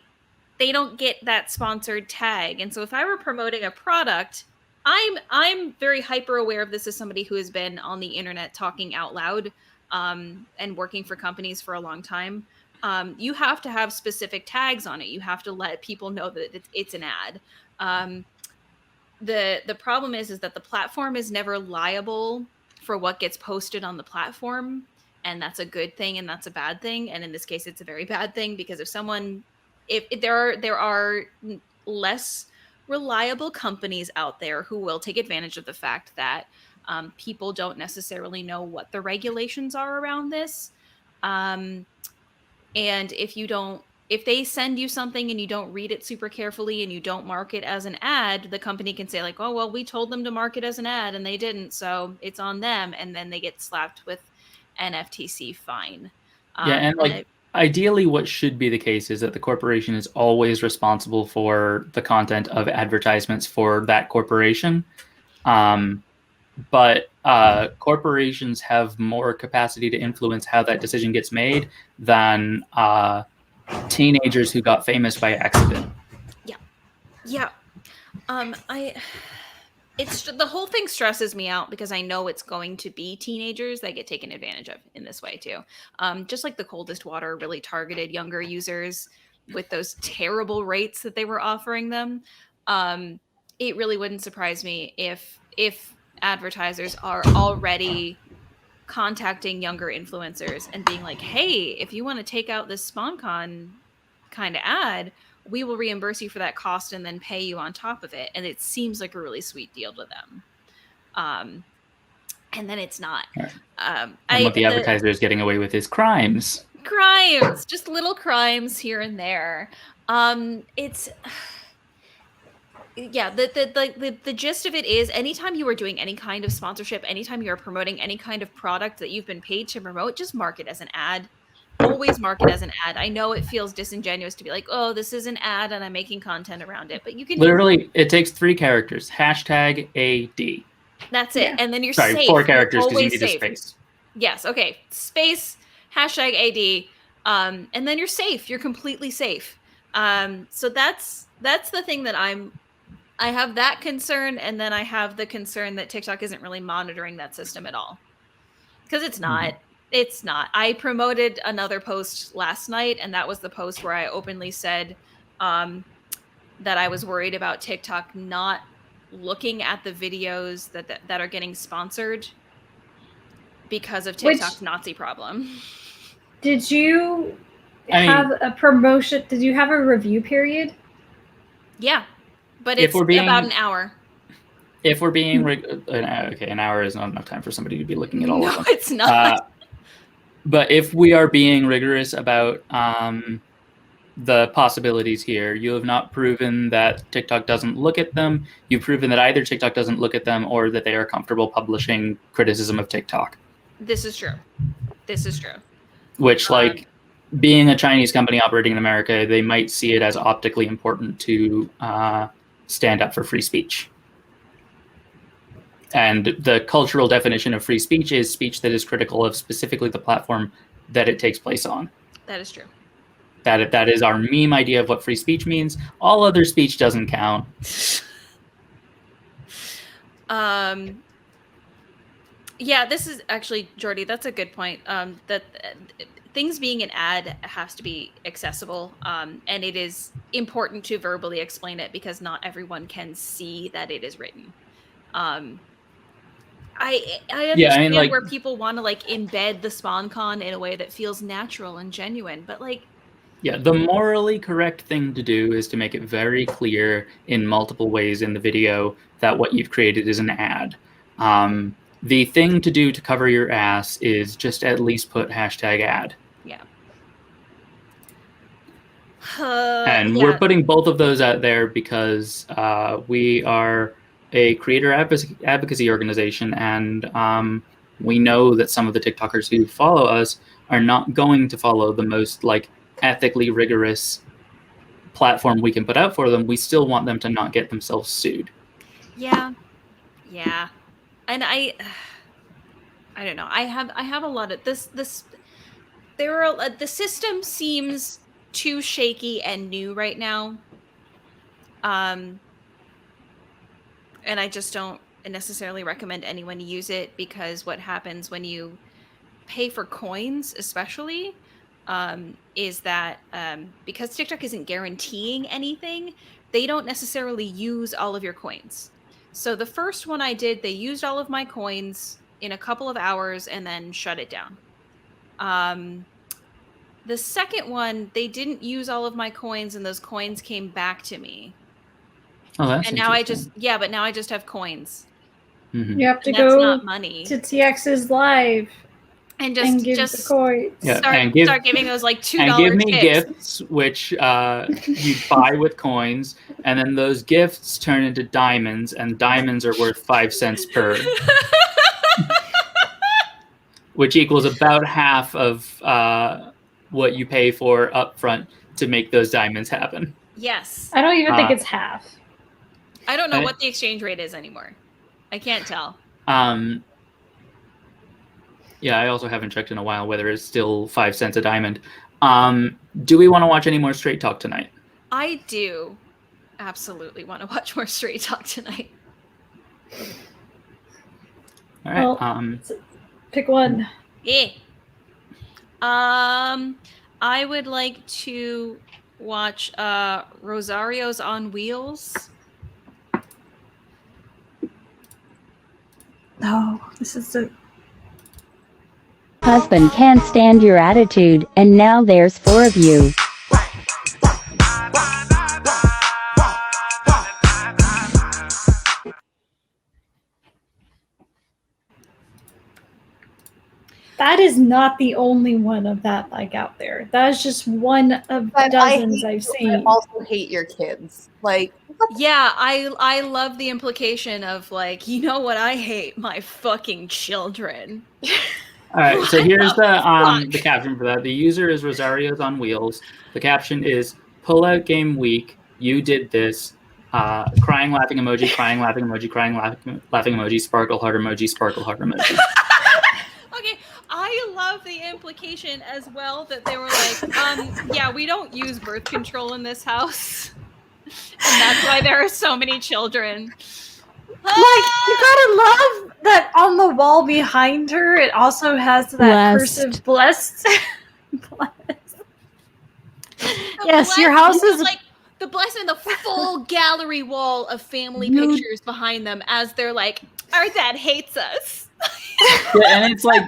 don't get that sponsored tag. And so if I were promoting a product, I'm very hyper aware of this as somebody who has been on the internet talking out loud and working for companies for a long time. You have to have specific tags on it. You have to let people know that it's an ad. the problem is that the platform is never liable for what gets posted on the platform, and that's a good thing and that's a bad thing. And in this case, it's a very bad thing, because if there are less reliable companies out there who will take advantage of the fact that people don't necessarily know what the regulations are around this. And if they send you something and you don't read it super carefully and you don't mark it as an ad, the company can say like, oh, well, we told them to mark it as an ad and they didn't, so it's on them. And then they get slapped with an FTC fine. Yeah, and like ideally what should be the case is that the corporation is always responsible for the content of advertisements for that corporation. But corporations have more capacity to influence how that decision gets made than teenagers who got famous by accident. Yeah. It's the whole thing stresses me out, because I know it's going to be teenagers that get taken advantage of in this way too. Just like the Coldest Water really targeted younger users with those terrible rates that they were offering them. It really wouldn't surprise me if advertisers are already contacting younger influencers and being like, hey, if you want to take out this SpawnCon kind of ad, we will reimburse you for that cost and then pay you on top of it. And it seems like a really sweet deal to them. And then it's not. Right. And what the advertiser is getting away with is crimes. Just little crimes here and there. The gist of it is, anytime you are doing any kind of sponsorship, anytime you're promoting any kind of product that you've been paid to promote, just mark it as an ad. Always mark it as an ad. I know it feels disingenuous to be like, oh, this is an ad and I'm making content around it, but you can literally, it takes 3 characters, #AD. That's it. Yeah. And then you're safe. Sorry, 4 characters because you need a space. Yes. Okay. Space, #AD. And then you're safe. You're completely safe. So that's the thing that I have that concern. And then I have the concern that TikTok isn't really monitoring that system at all. Because it's not. Mm-hmm. It's not. I promoted another post last night, and that was the post where I openly said that I was worried about TikTok not looking at the videos that are getting sponsored because of TikTok's Nazi problem. Did you have a promotion? Did you have a review period? Yeah, but it's about an hour. If we're being an hour is not enough time for somebody to be looking at all of them. No, it's not. But if we are being rigorous about the possibilities here, you have not proven that TikTok doesn't look at them. You've proven that either TikTok doesn't look at them or that they are comfortable publishing criticism of TikTok. This is true. Which, like, being a Chinese company operating in America, they might see it as optically important to stand up for free speech. And the cultural definition of free speech is speech that is critical of specifically the platform that it takes place on. That is true. That is our meme idea of what free speech means. All other speech doesn't count. Yeah, this is actually, Jordy, that's a good point. That things being an ad has to be accessible. And it is important to verbally explain it because not everyone can see that it is written. I understand where people want to like embed the SpawnCon in a way that feels natural and genuine, but like, yeah, the morally correct thing to do is to make it very clear in multiple ways in the video that what you've created is an ad. The thing to do to cover your ass is just at least put #ad. Yeah. We're putting both of those out there because we are a creator advocacy organization, and we know that some of the TikTokers who follow us are not going to follow the most like ethically rigorous platform we can put out for them. We still want them to not get themselves sued. Yeah. And I don't know. I have a lot of this. The system seems too shaky and new right now. And I just don't necessarily recommend anyone use it, because what happens when you pay for coins, especially, is that because TikTok isn't guaranteeing anything, they don't necessarily use all of your coins. So the first one I did, they used all of my coins in a couple of hours and then shut it down. The second one, they didn't use all of my coins and those coins came back to me. Oh, that's And now I interesting. but now I just have coins. Mhm. You have to And that's go not money. to TX's live And and give the just coins. Yeah, start giving those like $2 and give me tips. gifts, which you buy with coins, and then those gifts turn into diamonds, and diamonds are worth 5 cents per, which equals about half of what you pay for upfront to make those diamonds happen. Yes. I don't even think it's half. I don't know what the exchange rate is anymore. I can't tell. Yeah, I also haven't checked in a while whether it's still 5 cents a diamond. Do we want to watch any more Straight Talk tonight? I do absolutely want to watch more Straight Talk tonight. All right. Well, pick one. Yeah. I would like to watch Rosario's on Wheels. No, this is the Husband can't stand your attitude, and now there's 4 of you. That is not the only one of that like out there. That is just one of But dozens I I've seen. also hate your kids. Like, Yeah, I love the implication of like, you know what I hate? My fucking children. All right, so here's the fuck? caption for that. The user is Rosario's on Wheels. The caption is "Pull out game week. You did this." Crying, laughing emoji. Crying, laughing emoji. Crying, laughing emoji. Sparkle heart emoji. Sparkle heart emoji. Okay, I love the implication as well that they were like, yeah, we don't use birth control in this house. And that's why there are so many children. Like, you gotta love that on the wall behind her, it also has that cursive blessed. Yes, your house is like the blessed and the full gallery wall of family pictures behind them as they're like, our dad hates us. Yeah, and it's like,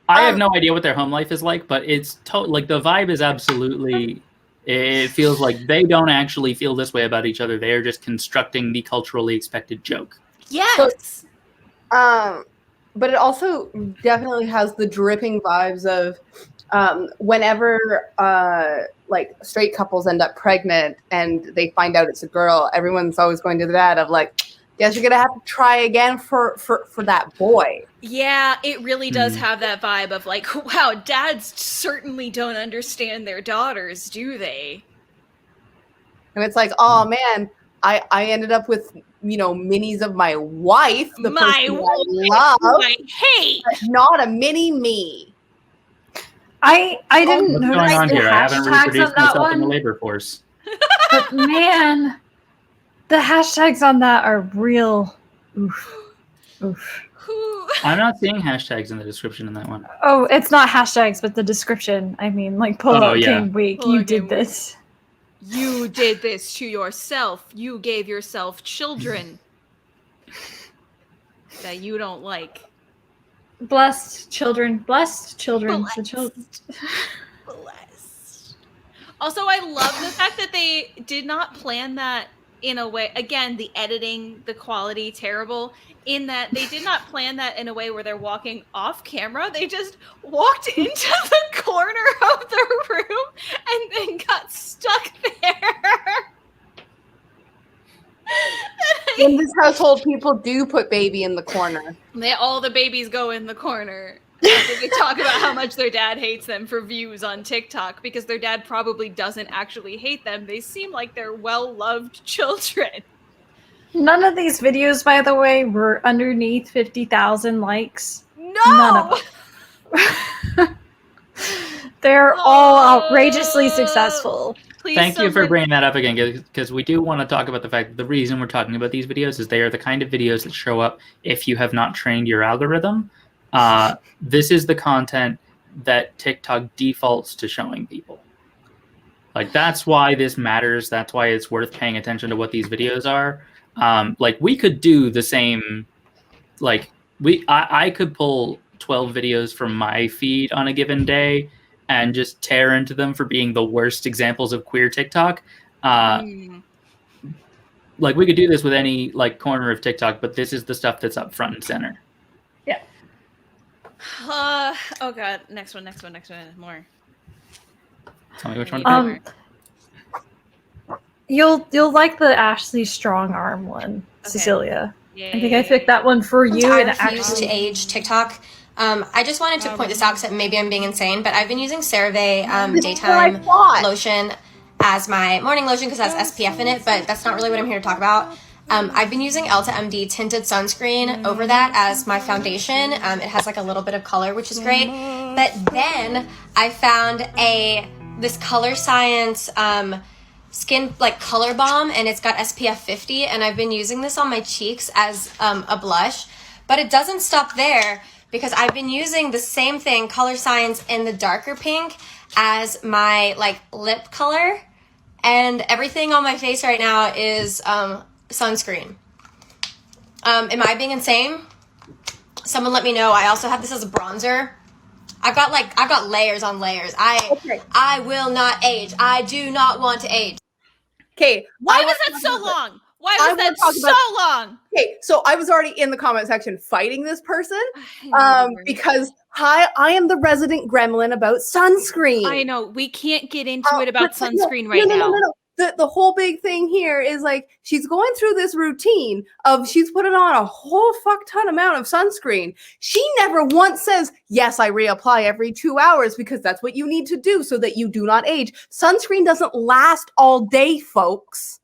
I have no idea what their home life is like, but it's like the vibe is absolutely. It feels like they don't actually feel this way about each other. They are just constructing the culturally expected joke. Yes. But it also definitely has the dripping vibes of whenever like straight couples end up pregnant and they find out it's a girl, everyone's always going to the dad of like, guess you're gonna have to try again for that boy. Yeah, it really does have that vibe of like, wow, dads certainly don't understand their daughters, do they? And it's like, oh man, I ended up with, you know, minis of my wife, the My person wife, I love, I hate. but not a mini me. I didn't What's notice going on the here? I haven't hashtags reproduced on that myself in the one, labor force. but man, the hashtags on that are real. Oof. Oof. I'm not seeing hashtags in the description in that one. Oh, it's not hashtags, but the description. I mean, like, pull out game week. Pull You out did game this. You did this to yourself. You gave yourself children that you don't like. Blessed children. Blessed children. The children. Blessed. Also, I love the fact that they did not plan that in a way. Again, the editing, the quality, terrible. In that they did not plan that in a way where they're walking off camera. They just walked into the corner of the room and then got stuck there. In this household, people do put baby in the corner. All the babies go in the corner. After they talk about how much their dad hates them for views on TikTok because their dad probably doesn't actually hate them. They seem like they're well-loved children. None of these videos, by the way, were underneath 50,000 likes. No! None of them. They're all outrageously successful. Please, Thank you for bringing that up again, because we do want to talk about the fact that the reason we're talking about these videos is they are the kind of videos that show up if you have not trained your algorithm. This is the content that TikTok defaults to showing people. Like, that's why this matters. That's why it's worth paying attention to what these videos are. like we could do the same. Like I could pull 12 videos from my feed on a given day and just tear into them for being the worst examples of queer TikTok. Like we could do this with any like corner of TikTok, but this is the stuff that's up front and center. Yeah. Oh god, next one, more. Tell me which one. You'll like the Ashley Strong Arm one, Okay. Cecelia. Yay. I think I picked that one for you. I And refuse to actually, age TikTok. I just wanted to point this out because maybe I'm being insane, but I've been using CeraVe daytime lotion as my morning lotion because it has SPF in it, but that's not really what I'm here to talk about. I've been using Elta MD tinted sunscreen over that as my foundation. It has like a little bit of color, which is great. But then I found this Color Science skin like color balm, and it's got SPF 50, and I've been using this on my cheeks as a blush. But it doesn't stop there because I've been using the same thing, Color Science, in the darker pink as my like lip color, and everything on my face right now is sunscreen. Am I being insane? Someone let me know. I also have this as a bronzer. I've got layers on layers. I will not age. I do not want to age. Okay. Why was that so long? Why was that so long? Okay, so I was already in the comment section fighting this person because I am the resident gremlin about sunscreen. I know we can't get into it about sunscreen right now. No. The whole big thing here is like she's going through this routine of she's putting on a whole fuck ton amount of sunscreen. She never once says, yes, I reapply every 2 hours because that's what you need to do so that you do not age. Sunscreen doesn't last all day, folks.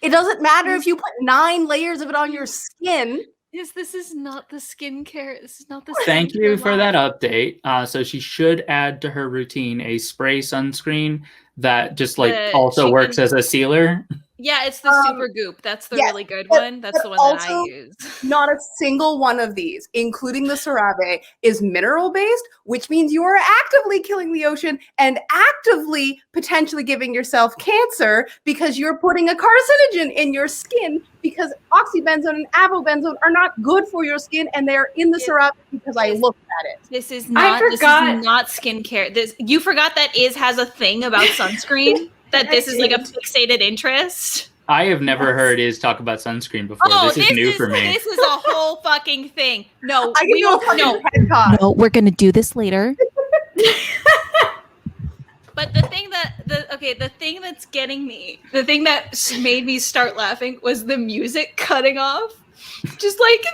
It doesn't matter if you put 9 layers of it on your skin. Yes, this is not the skincare. This is not the Thank you skincare for line. that update. So she should add to her routine a spray sunscreen that just like also works as a sealer. Yeah, it's the Super Goop. That's the really good one. That's the one that I use. Not a single one of these, including the CeraVe, is mineral-based, which means you are actively killing the ocean and actively potentially giving yourself cancer because you're putting a carcinogen in your skin because oxybenzone and avobenzone are not good for your skin, and they're in the CeraVe because I looked at it. This is not skincare. You forgot that has a thing about sunscreen? That this is like a fixated interest? I have never heard Iz talk about sunscreen before. This is new for me. This is a whole fucking thing. No, we're gonna do this later. But the thing that's getting me, the thing that made me start laughing was the music cutting off. Just like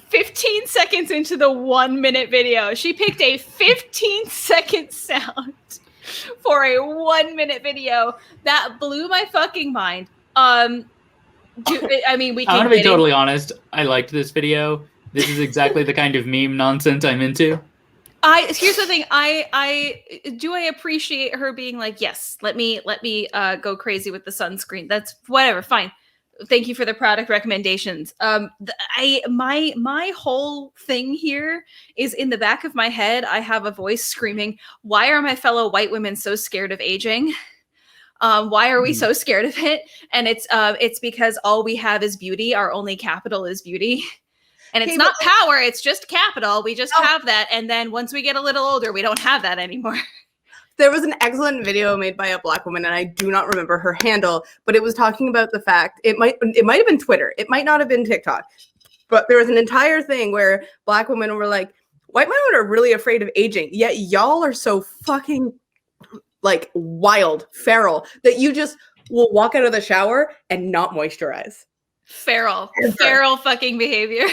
15 seconds into the 1 minute video, she picked a 15-second sound for a 1 minute video that blew my fucking mind. I'm gonna be totally honest. I liked this video. This is exactly the kind of meme nonsense I'm into. Here's the thing. I appreciate her being like, yes, let me go crazy with the sunscreen. That's whatever, fine. Thank you for the product recommendations. My whole thing here is in the back of my head. I have a voice screaming, "Why are my fellow white women so scared of aging? Why are we so scared of it?" And it's because all we have is beauty. Our only capital is beauty. And it's not power. It's just capital. We just have that. And then once we get a little older, we don't have that anymore. There was an excellent video made by a Black woman, and I do not remember her handle, but it was talking about the fact it might have been Twitter. It might not have been TikTok, but there was an entire thing where Black women were like, white women are really afraid of aging, yet y'all are so fucking like wild, feral, that you just will walk out of the shower and not moisturize. Feral fucking behavior.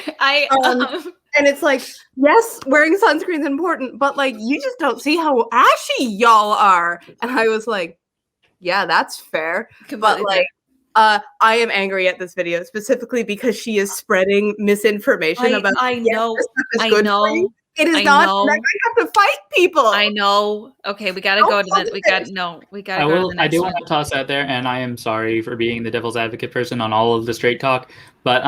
And it's like, yes, wearing sunscreen is important, but like, you just don't see how ashy y'all are. And I was like, yeah, that's fair. But like, I am angry at this video specifically because she is spreading misinformation about. I know. It is not. I have to fight people. I know. Okay, we gotta go to that. We gotta go to the next one. I do want to toss out there, and I am sorry for being the devil's advocate person on all of the StraightTok, but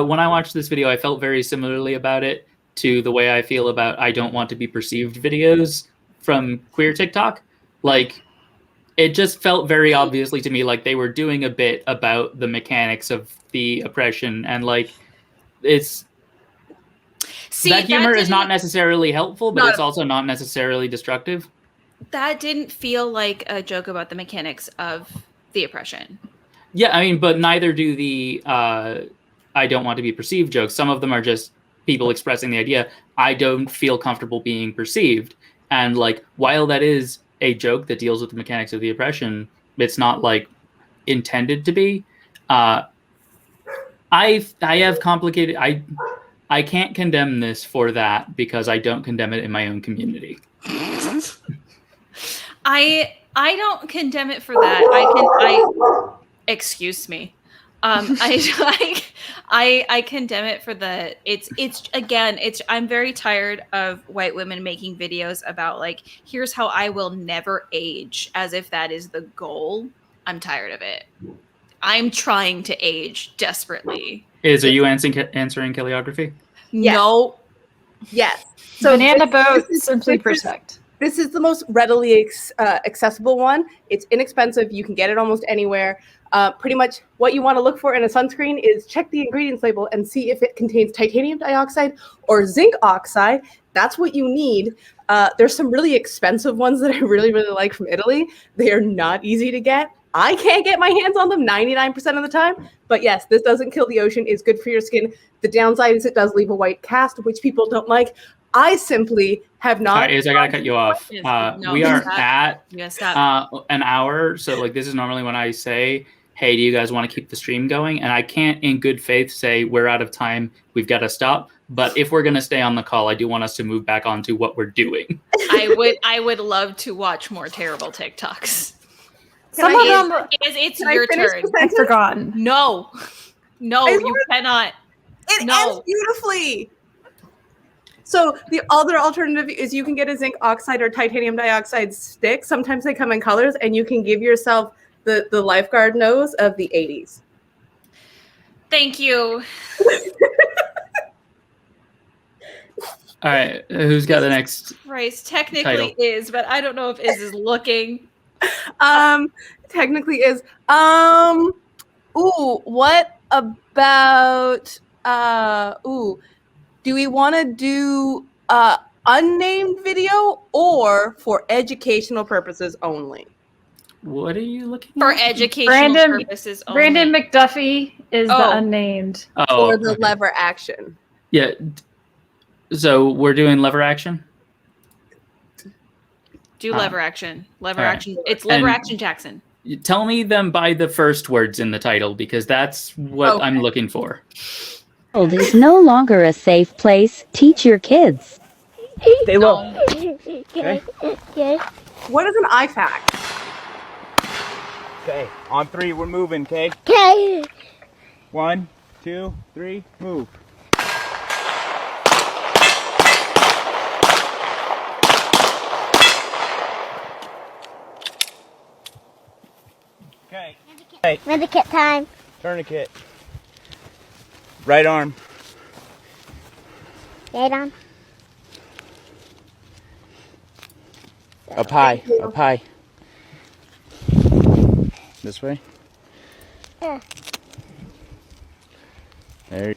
when I watched this video, I felt very similarly about it to the way I feel about I don't want to be perceived videos from queer TikTok. Like, it just felt very obviously to me like they were doing a bit about the mechanics of the oppression, and like it's that humor is not necessarily helpful, but it's also not necessarily destructive. That didn't feel like a joke about the mechanics of the oppression. Yeah, I mean, but neither do the I don't want to be perceived jokes. Some of them are just people expressing the idea, I don't feel comfortable being perceived. And like, while that is a joke that deals with the mechanics of the oppression, it's not like intended to be. I have complicated, I can't condemn this for that because I don't condemn it in my own community. I don't condemn it for that. Excuse me. I condemn it for I'm very tired of white women making videos about like, here's how I will never age, as if that is the goal. I'm tired of it. I'm trying to age desperately. Are you answering Kellyography? Yes. No. Yes. So Banana boat, simply protect. This is the most readily accessible one. It's inexpensive. You can get it almost anywhere. Pretty much what you want to look for in a sunscreen is check the ingredients label and see if it contains titanium dioxide or zinc oxide. That's what you need. There's some really expensive ones that I really, really like from Italy. They are not easy to get. I can't get my hands on them 99% of the time. But yes, this doesn't kill the ocean. It's good for your skin. The downside is it does leave a white cast, which people don't like. I simply have not. All right, I gotta cut you off. We are at an hour, so like this is normally when I say, "Hey, do you guys want to keep the stream going?" And I can't, in good faith, say we're out of time. We've got to stop. But if we're gonna stay on the call, I do want us to move back on to what we're doing. I would love to watch more terrible TikToks. Some of them. It's your turn. I've forgotten. No, you cannot. It ends beautifully. So the other alternative is you can get a zinc oxide or titanium dioxide stick. Sometimes they come in colors, and you can give yourself the lifeguard nose of the 80s. Thank you. All right, who's got the next? Right, technically title? is, but I don't know if is looking. Technically is. Ooh, what about? Do we want to do unnamed video or for educational purposes only? What are you looking for? Educational purposes only. Brandon McDuffie is the unnamed. Or the lever action. Yeah. So we're doing lever action? Do lever action. Lever action. It's lever action Jackson. Tell me them by the first words in the title, because that's what I'm looking for. World is no longer a safe place. Teach your kids. They will. Okay. What is an IFAC? Okay, on 3, we're moving, okay? Okay. 1, 2, 3, move. Okay. Hey. Tourniquet time. Tourniquet. Right arm. Right arm. Up high. Up high. This way. Yeah. There.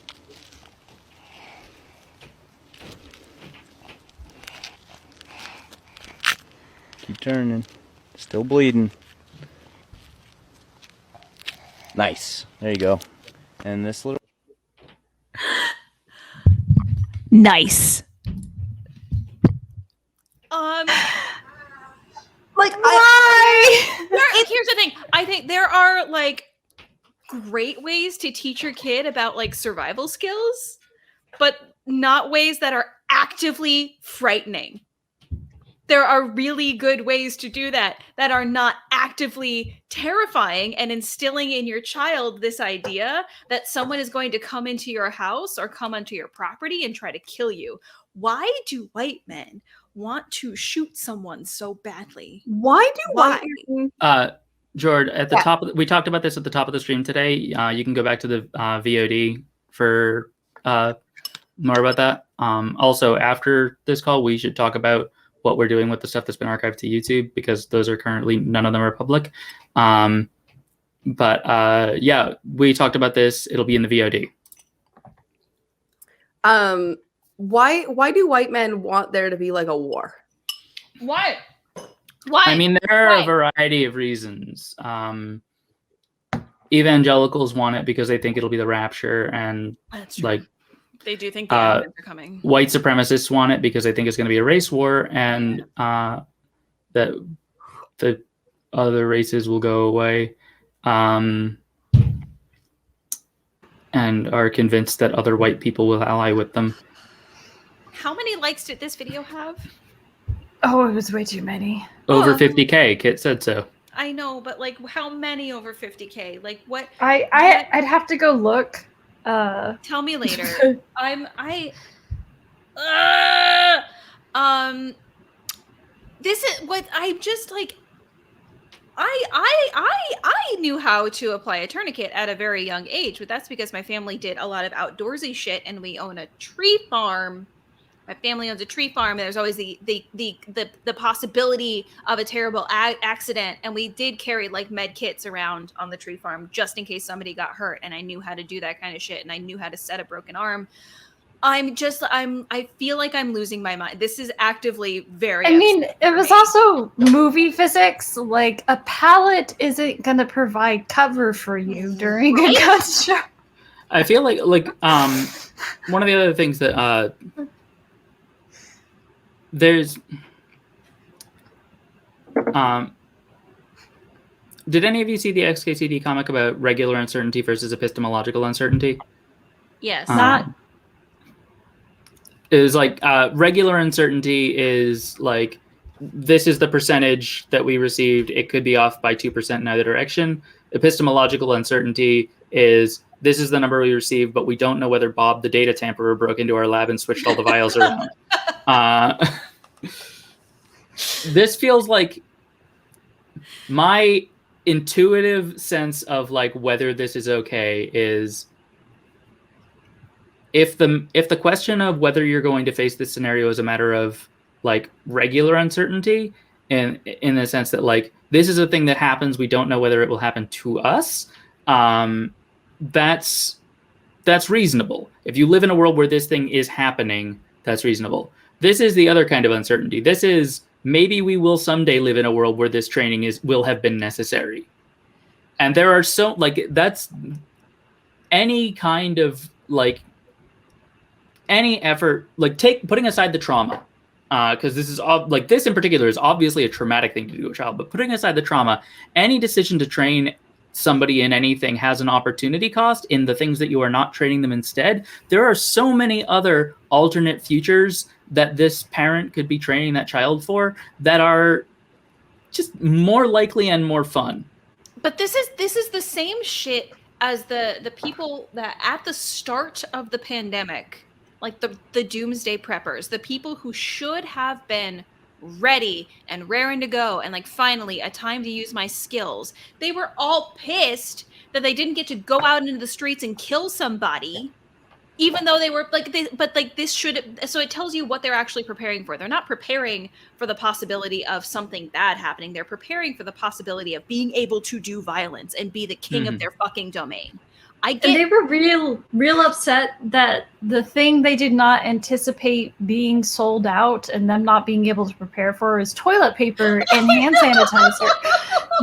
Keep turning. Still bleeding. Nice. There you go. And this little. Nice. Like why? Here's the thing. I think there are like great ways to teach your kid about like survival skills, but not ways that are actively frightening. There are really good ways to do that are not actively terrifying and instilling in your child this idea that someone is going to come into your house or come onto your property and try to kill you. Why do white men want to shoot someone so badly? Why do white men? Jord, at the top, we talked about this at the top of the stream today. You can go back to the VOD for more about that. Also, after this call, we should talk about what we're doing with the stuff that's been archived to YouTube, because those are currently, none of them are public. But yeah, we talked about this. It'll be in the VOD. Why do white men want there to be like a war? Why? I mean, there are a variety of reasons. Evangelicals want it because they think it'll be the rapture, and like they do think the aliens are coming. White supremacists want it because they think it's going to be a race war, and that the other races will go away, and are convinced that other white people will ally with them. How many likes did this video have? Oh, it was way too many. Over 50K. Kit said so. I know, but like, how many over 50K? Like, what? I'd have to go look. Tell me later. This is what I'm just like. I knew how to apply a tourniquet at a very young age, but that's because my family did a lot of outdoorsy shit, and we own a tree farm. My family owns a tree farm, and there's always the possibility of a terrible accident. And we did carry like med kits around on the tree farm just in case somebody got hurt. And I knew how to do that kind of shit, and I knew how to set a broken arm. I feel like I'm losing my mind. This is actively very. I mean, it was also movie physics. Like, a pallet isn't going to provide cover for you during a gunshot. I feel like one of the other things that there's did any of you see the XKCD comic about regular uncertainty versus epistemological uncertainty? Yes. It was like regular uncertainty is like, this is the percentage that we received. It could be off by 2% in either direction. Epistemological uncertainty is, this is the number we received, but we don't know whether Bob the data tamperer broke into our lab and switched all the vials around. This feels like my intuitive sense of like whether this is okay is, if the question of whether you're going to face this scenario is a matter of like regular uncertainty, and in the sense that like, this is a thing that happens, we don't know whether it will happen to us, that's reasonable. If you live in a world where this thing is happening, that's reasonable. This is the other kind of uncertainty. This is, maybe we will someday live in a world where this training will have been necessary. And there are so, like, that's any kind of like, any effort, like putting aside the trauma, because this is like, this in particular is obviously a traumatic thing to do to a child, but putting aside the trauma, any decision to train somebody in anything has an opportunity cost in the things that you are not training them instead. There are so many other alternate futures that this parent could be training that child for that are just more likely and more fun. But this is the same shit as the people that at the start of the pandemic, like the doomsday preppers, the people who should have been ready and raring to go and like, finally a time to use my skills. They were all pissed that they didn't get to go out into the streets and kill somebody, even though they were like, this should, so it tells you what they're actually preparing for. They're not preparing for the possibility of something bad happening. They're preparing for the possibility of being able to do violence and be the king of their fucking domain. And they were real upset that the thing they did not anticipate being sold out and them not being able to prepare for is toilet paper and hand sanitizer.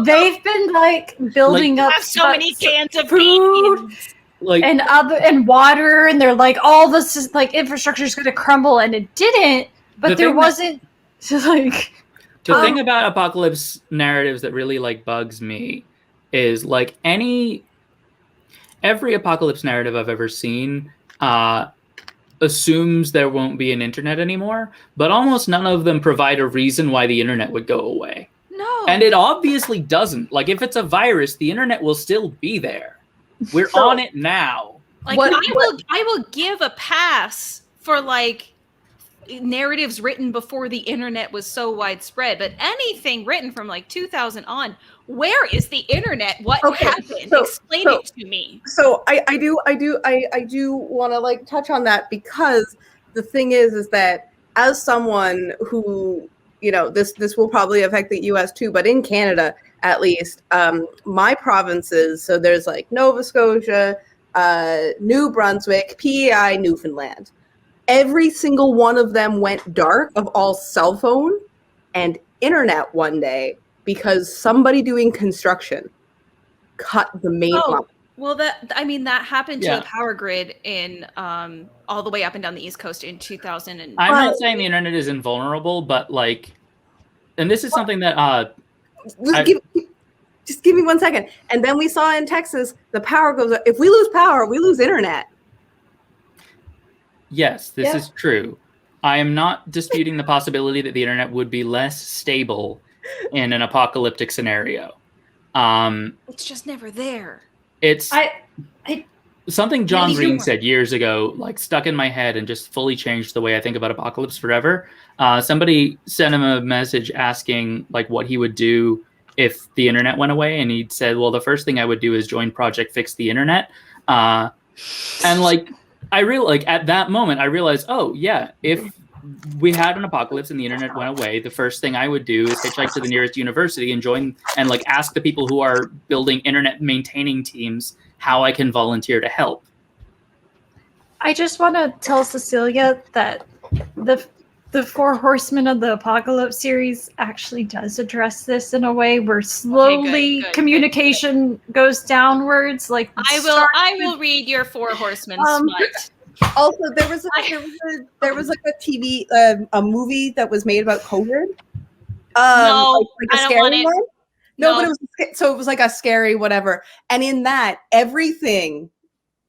They've been like building up so many cans of food, beans. and water, and they're like, all this is like, infrastructure is going to crumble, and it didn't. But there wasn't like. The thing about apocalypse narratives that really like bugs me is like every apocalypse narrative I've ever seen assumes there won't be an internet anymore, but almost none of them provide a reason why the internet would go away. No. And it obviously doesn't. Like, if it's a virus, the internet will still be there. We're on it now. Like, I will give a pass for like narratives written before the internet was so widespread, but anything written from like 2000 on, where is the internet? What happened? Explain it to me. So I do want to like touch on that, because the thing is that as someone who this will probably affect the US too, but in Canada, at least, my provinces, so there's like Nova Scotia, New Brunswick, PEI, Newfoundland. Every single one of them went dark of all cell phone and internet one day because somebody doing construction cut the main line. Well, that happened to the power grid in all the way up and down the East Coast in 2000. I'm not saying the internet is invulnerable, but and this is something that just give me 1 second. And then we saw in Texas, the power goes up. If we lose power, we lose internet. Yes, this is true. I am not disputing the possibility that the internet would be less stable in an apocalyptic scenario. It's just never there. It's something John Green said years ago, stuck in my head and just fully changed the way I think about apocalypse forever. Somebody sent him a message asking what he would do if the internet went away, and he said, well, the first thing I would do is join Project Fix the Internet. And I really at that moment I realized, oh yeah, if we had an apocalypse and the internet went away, the first thing I would do is hitchhike to the nearest university and join and ask the people who are building internet maintaining teams how I can volunteer to help. I just want to tell Cecelia that the Four Horsemen of the Apocalypse series actually does address this in a way where slowly communication goes downwards. I will read your Four Horsemen smut. Also, there was a TV a movie that was made about COVID. No, a scary one. No, but it was like a scary whatever. And in that, everything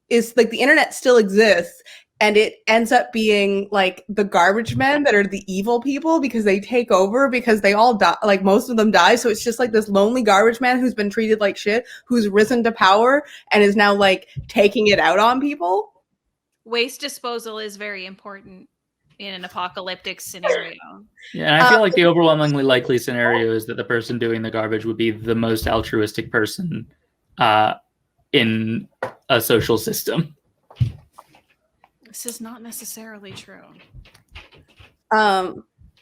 is the internet still exists. And it ends up being the garbage men that are the evil people because they take over because they all die. Most of them die. So it's just this lonely garbage man who's been treated like shit, who's risen to power and is now taking it out on people. Waste disposal is very important in an apocalyptic scenario. Yeah, and I feel the overwhelmingly likely scenario is that the person doing the garbage would be the most altruistic person in a social system. This is not necessarily true. But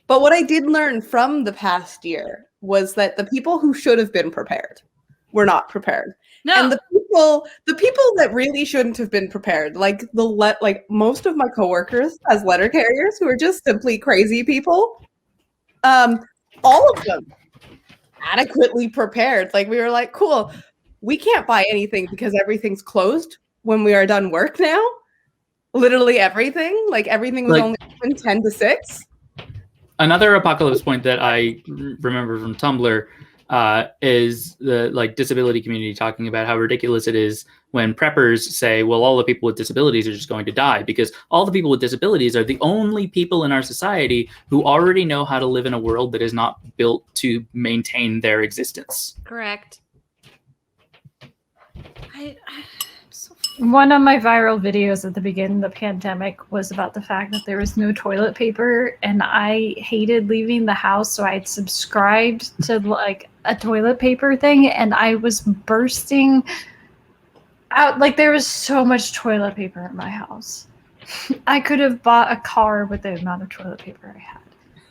what I did learn from the past year was that the people who should have been prepared were not prepared. No. And the people that really shouldn't have been prepared, most of my coworkers as letter carriers who are just simply crazy people, all of them adequately prepared. We were cool, we can't buy anything because everything's closed when we are done work now. Literally everything. Everything was only open 10 to 6. Another apocalypse point that I remember from Tumblr is the disability community talking about how ridiculous it is when preppers say, well, all the people with disabilities are just going to die, because all the people with disabilities are the only people in our society who already know how to live in a world that is not built to maintain their existence. Correct. One of my viral videos at the beginning of the pandemic was about the fact that there was no toilet paper, and I hated leaving the house, so I had subscribed to a toilet paper thing, and I was bursting out. There was so much toilet paper in my house. I could have bought a car with the amount of toilet paper I had.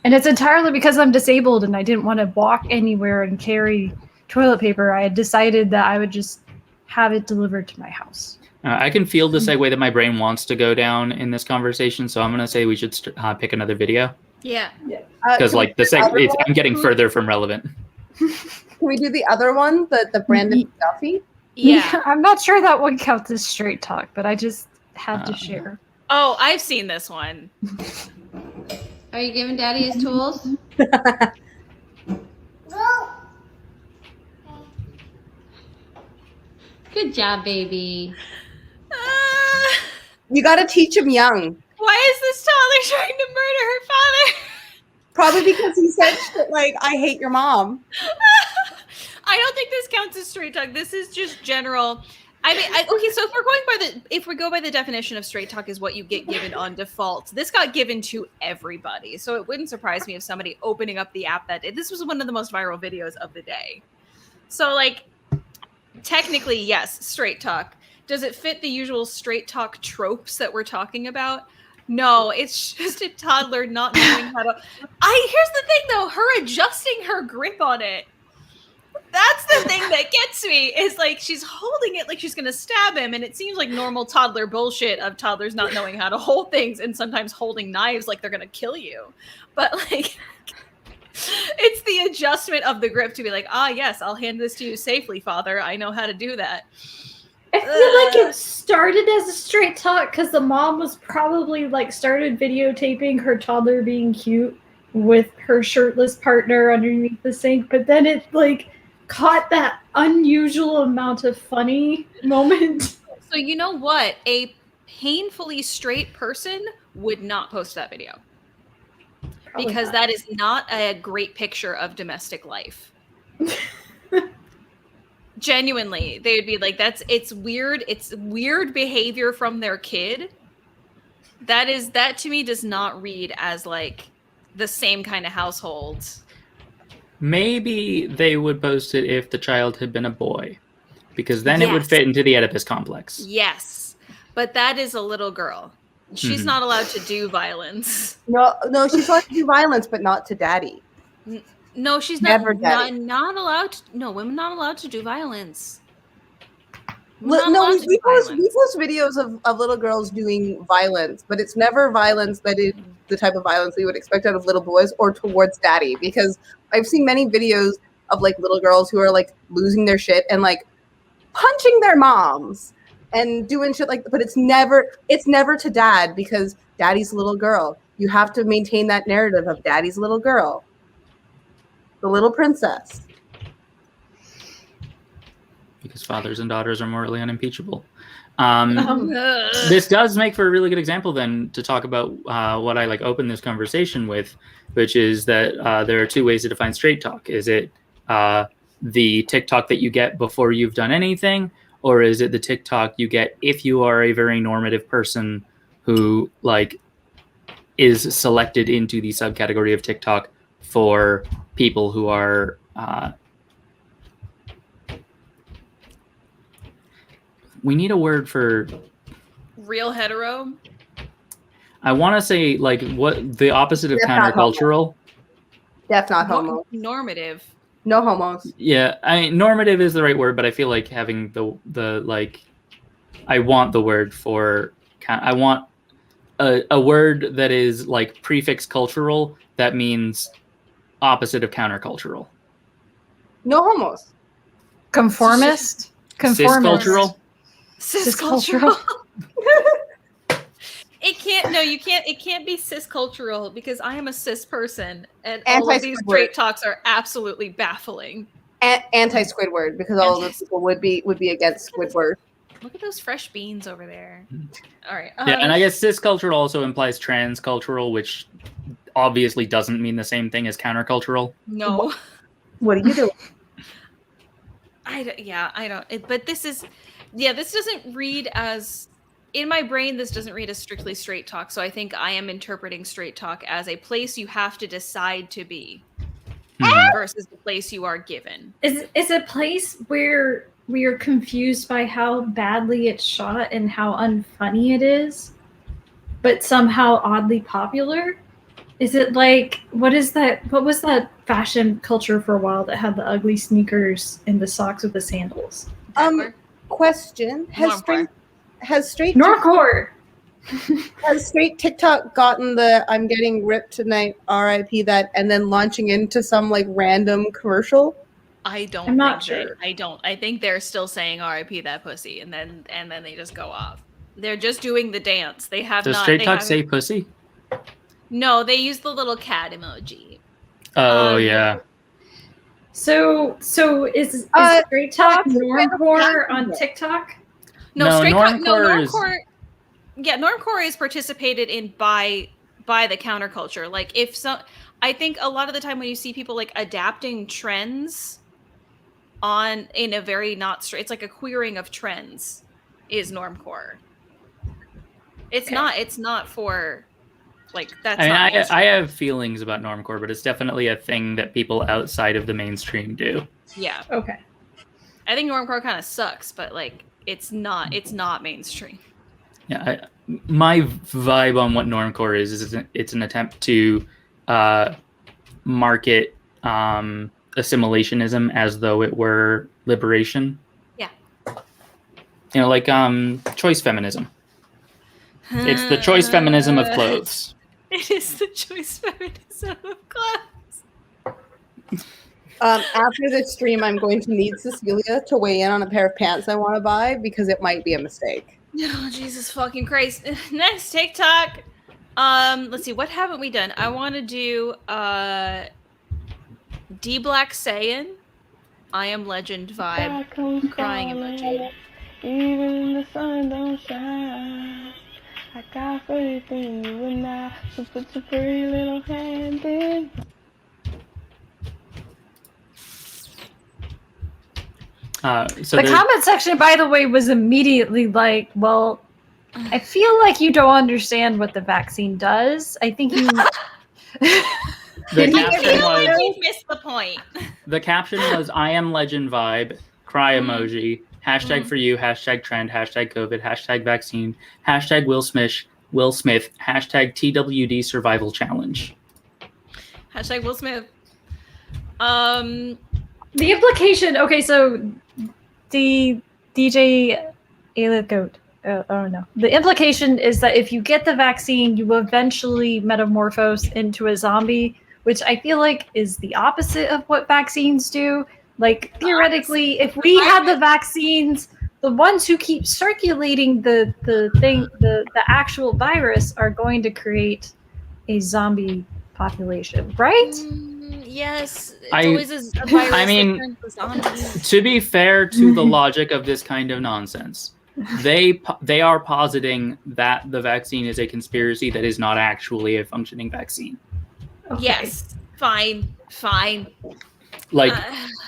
And it's entirely because I'm disabled and I didn't want to walk anywhere and carry toilet paper. I had decided that I would just have it delivered to my house. I can feel the segue that my brain wants to go down in this conversation, so I'm going to say we should pick another video. Yeah. Because I'm getting further from relevant. Can we do the other one, the Brandon Duffy? Yeah. I'm not sure that one counts as straight talk, but I just had to share. Oh, I've seen this one. Are you giving Daddy his tools? Good job, baby. You got to teach him young. Why is this toddler trying to murder her father? Probably because he said shit I hate your mom. I don't think this counts as straight talk. This is just general. Okay, so if we go by the definition of straight talk is what you get given on default, this got given to everybody. So it wouldn't surprise me if somebody opening up the app this was one of the most viral videos of the day. So technically, yes, straight talk. Does it fit the usual straight talk tropes that we're talking about? No, it's just a toddler not knowing how to. Here's the thing though, her adjusting her grip on it. That's the thing that gets me. Is like she's holding it like she's gonna stab him, and it seems like normal toddler bullshit of toddlers not knowing how to hold things and sometimes holding knives like they're gonna kill you. But like, it's the adjustment of the grip to be like, yes, I'll hand this to you safely, father. I know how to do that. I feel like it started as a straight talk because the mom was probably like started videotaping her toddler being cute with her shirtless partner underneath the sink, but then it like caught that unusual amount of funny moment. So you know what? A painfully straight person would not post that video. Probably because not. that is not a great picture of domestic life. Genuinely, they would be like, it's weird. It's weird behavior from their kid. That to me does not read as like the same kind of household. Maybe they would post it if the child had been a boy, because then it would fit into the Oedipus complex. Yes, but that is a little girl. She's not allowed to do violence. No, she's allowed to do violence, but not to daddy. No, she's not allowed to. No, women not allowed to do violence. We post videos of little girls doing violence, but it's never violence that is the type of violence we would expect out of little boys or towards daddy. Because I've seen many videos of like little girls who are like losing their shit and like punching their moms and doing shit like. But it's never to dad because daddy's a little girl. You have to maintain that narrative of daddy's little girl, the little princess. Because fathers and daughters are morally unimpeachable. This does make for a really good example then to talk about what I like open this conversation with, which is that there are two ways to define straight talk. Is it the TikTok that you get before you've done anything, or is it the TikTok you get if you are a very normative person who like is selected into the subcategory of TikTok for people who are we need a word for real hetero. I want to say like what the opposite of countercultural. That's not homo. Normative. No homos. Yeah, I mean, normative is the right word, but I feel like having the like, I want the word for. I want a word that is like prefix cultural that means opposite of countercultural. No homos. Conformist. Ciscultural. Ciscultural. It can't be ciscultural because I am a cis person and all of these straight talks are absolutely baffling. Anti-Squidward because all of those people would be against Squidward. Look at those fresh beans over there. All right. Yeah, and I guess ciscultural also implies transcultural, which obviously doesn't mean the same thing as countercultural. No. What are you doing? I don't. But this doesn't read as, in my brain, this doesn't read as strictly straight talk. So I think I am interpreting straight talk as a place you have to decide to be versus the place you are given. Is a place where we are confused by how badly it's shot and how unfunny it is, but somehow oddly popular? Is it like, what was that fashion culture for a while that had the ugly sneakers and the socks with the sandals? Question. Has straight Normcore. Has straight TikTok gotten the "I'm getting ripped tonight" RIP that and then launching into some like random commercial? I'm not sure. I think they're still saying RIP that pussy and then they just go off. They're just doing the dance. They have Does straight talk say pussy? No, they use the little cat emoji. Oh yeah. So is straight talk normcore on TikTok? No, straight talk. No, normcore. Normcore is participated in by the counterculture. Like I think a lot of the time when you see people like adapting trends in a very not straight, it's like a queering of trends is normcore. It's not for like that's. I have feelings about normcore, but it's definitely a thing that people outside of the mainstream do. Yeah. Okay. I think normcore kind of sucks, but like it's not mainstream. Yeah, my vibe on what normcore is it's an attempt to market assimilationism as though it were liberation. Yeah. You know, like choice feminism. It's the choice feminism of clothes. It is the choice feminism of clothes. After this stream, I'm going to need Cecelia to weigh in on a pair of pants I want to buy because it might be a mistake. Oh, Jesus fucking Christ. Next TikTok. Let's see, what haven't we done? I want to do D Black saying I Am Legend vibe. Crying emoji. Even the sun don't shine. I got faith in you and I. So put your pretty little hand in. So the comment section, by the way, was immediately like, well, I feel like you don't understand what the vaccine does. I think you... The caption was, you missed the point. The caption was I Am Legend vibe, cry emoji, hashtag for you, hashtag trend, hashtag COVID, hashtag vaccine, hashtag Will Smith, hashtag TWD survival challenge. Hashtag Will Smith. The implication, okay, so the DJ Ayla Goat, oh no. The implication is that if you get the vaccine, you will eventually metamorphose into a zombie, which I feel like is the opposite of what vaccines do. Like, theoretically, if we had the vaccines, the ones who keep circulating the actual virus are going to create a zombie population, right? Yes. It's always a virus I mean, that turns to zombies. to be fair to the logic of this kind of nonsense, they are positing that the vaccine is a conspiracy that is not actually a functioning vaccine. Okay. Yes. Fine. Like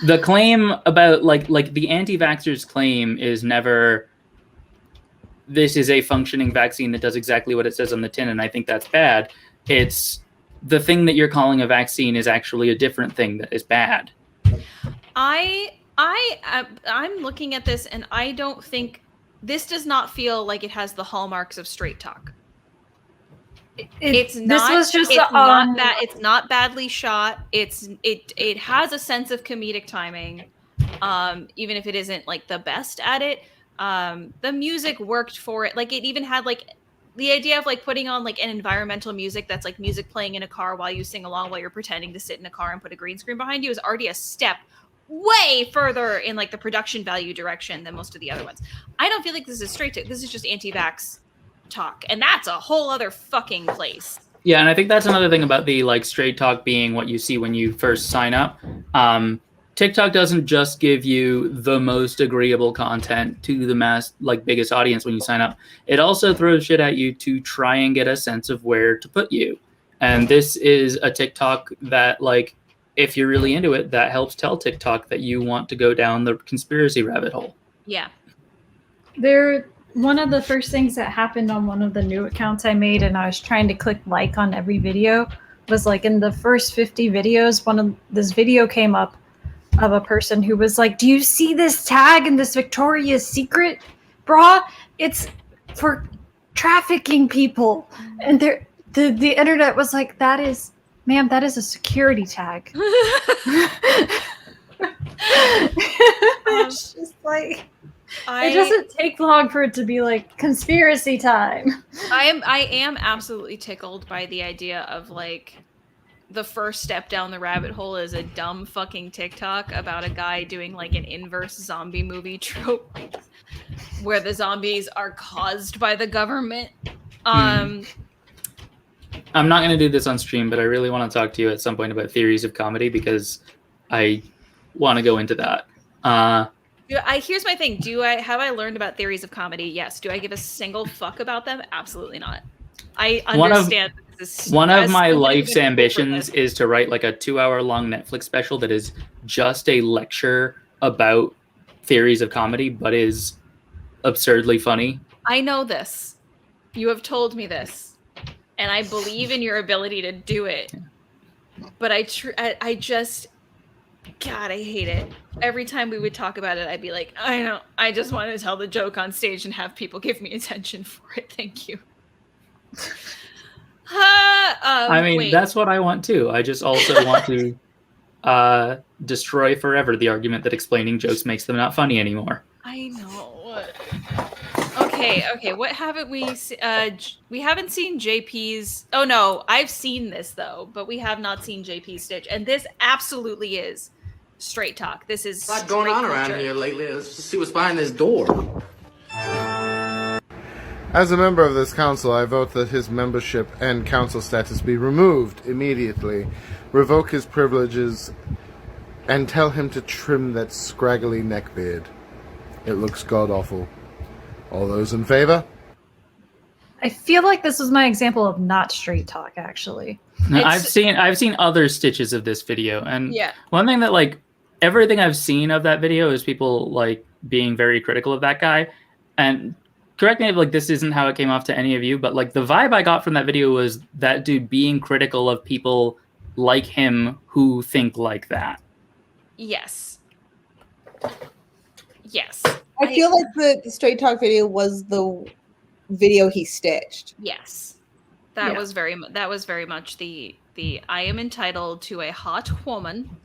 the claim about like the anti-vaxxers claim is never this is a functioning vaccine that does exactly what it says on the tin, and I think that's bad. It's the thing that you're calling a vaccine is actually a different thing that is bad. I'm looking at this and I don't think this does not feel like it has the hallmarks of StraightTok. It's not badly shot. It has a sense of comedic timing, even if it isn't like the best at it. The music worked for it. Like it even had like the idea of like putting on like an environmental music that's like music playing in a car while you sing along while you're pretending to sit in a car and put a green screen behind you is already a step way further in like the production value direction than most of the other ones. I don't feel like this is StraightTok. This is just anti-vax talk, and that's a whole other fucking place. Yeah, and I think that's another thing about the like StraightTok being what you see when you first sign up. TikTok doesn't just give you the most agreeable content to the mass, like biggest audience when you sign up. It also throws shit at you to try and get a sense of where to put you. And this is a TikTok that, like, if you're really into it, that helps tell TikTok that you want to go down the conspiracy rabbit hole. Yeah. One of the first things that happened on one of the new accounts I made, and I was trying to click like on every video, was like in the first 50 videos, this video came up of a person who was like, do you see this tag in this Victoria's Secret bra? It's for trafficking people. And the internet was like, ma'am, that is a security tag. It's just like, it doesn't take long for it to be like conspiracy time. I am absolutely tickled by the idea of like the first step down the rabbit hole is a dumb fucking TikTok about a guy doing like an inverse zombie movie trope where the zombies are caused by the government. I'm not going to do this on stream, but I really want to talk to you at some point about theories of comedy because I want to go into that. Here's my thing. Have I learned about theories of comedy? Yes. Do I give a single fuck about them? Absolutely not. I understand. One of my life's ambitions is to write like a 2-hour-long Netflix special that is just a lecture about theories of comedy, but is absurdly funny. I know this. You have told me this, and I believe in your ability to do it. But God, I hate it. Every time we would talk about it, I'd be like, I know, I just want to tell the joke on stage and have people give me attention for it. Thank you. I mean, wait. that's what I want too. I just also want to destroy forever the argument that explaining jokes makes them not funny anymore. I know. Okay. What haven't we? We haven't seen JP's. Oh no, I've seen this though, but we have not seen JP's Stitch, and this absolutely is straight talk. This is a lot going on around here lately. Let's just see what's behind this door. As a member of this council, I vote that his membership and council status be removed immediately, revoke his privileges, and tell him to trim that scraggly neckbeard. It looks god-awful. All those in favor? I feel like this was my example of not straight talk, actually. No, I've seen other stitches of this video, and yeah. One thing that like everything I've seen of that video is people like being very critical of that guy. And correct me if like this isn't how it came off to any of you, but like the vibe I got from that video was that dude being critical of people like him who think like that. Yes. I feel like the Straight Talk video was the video he stitched. Yes. That was very much the I am entitled to a hot woman.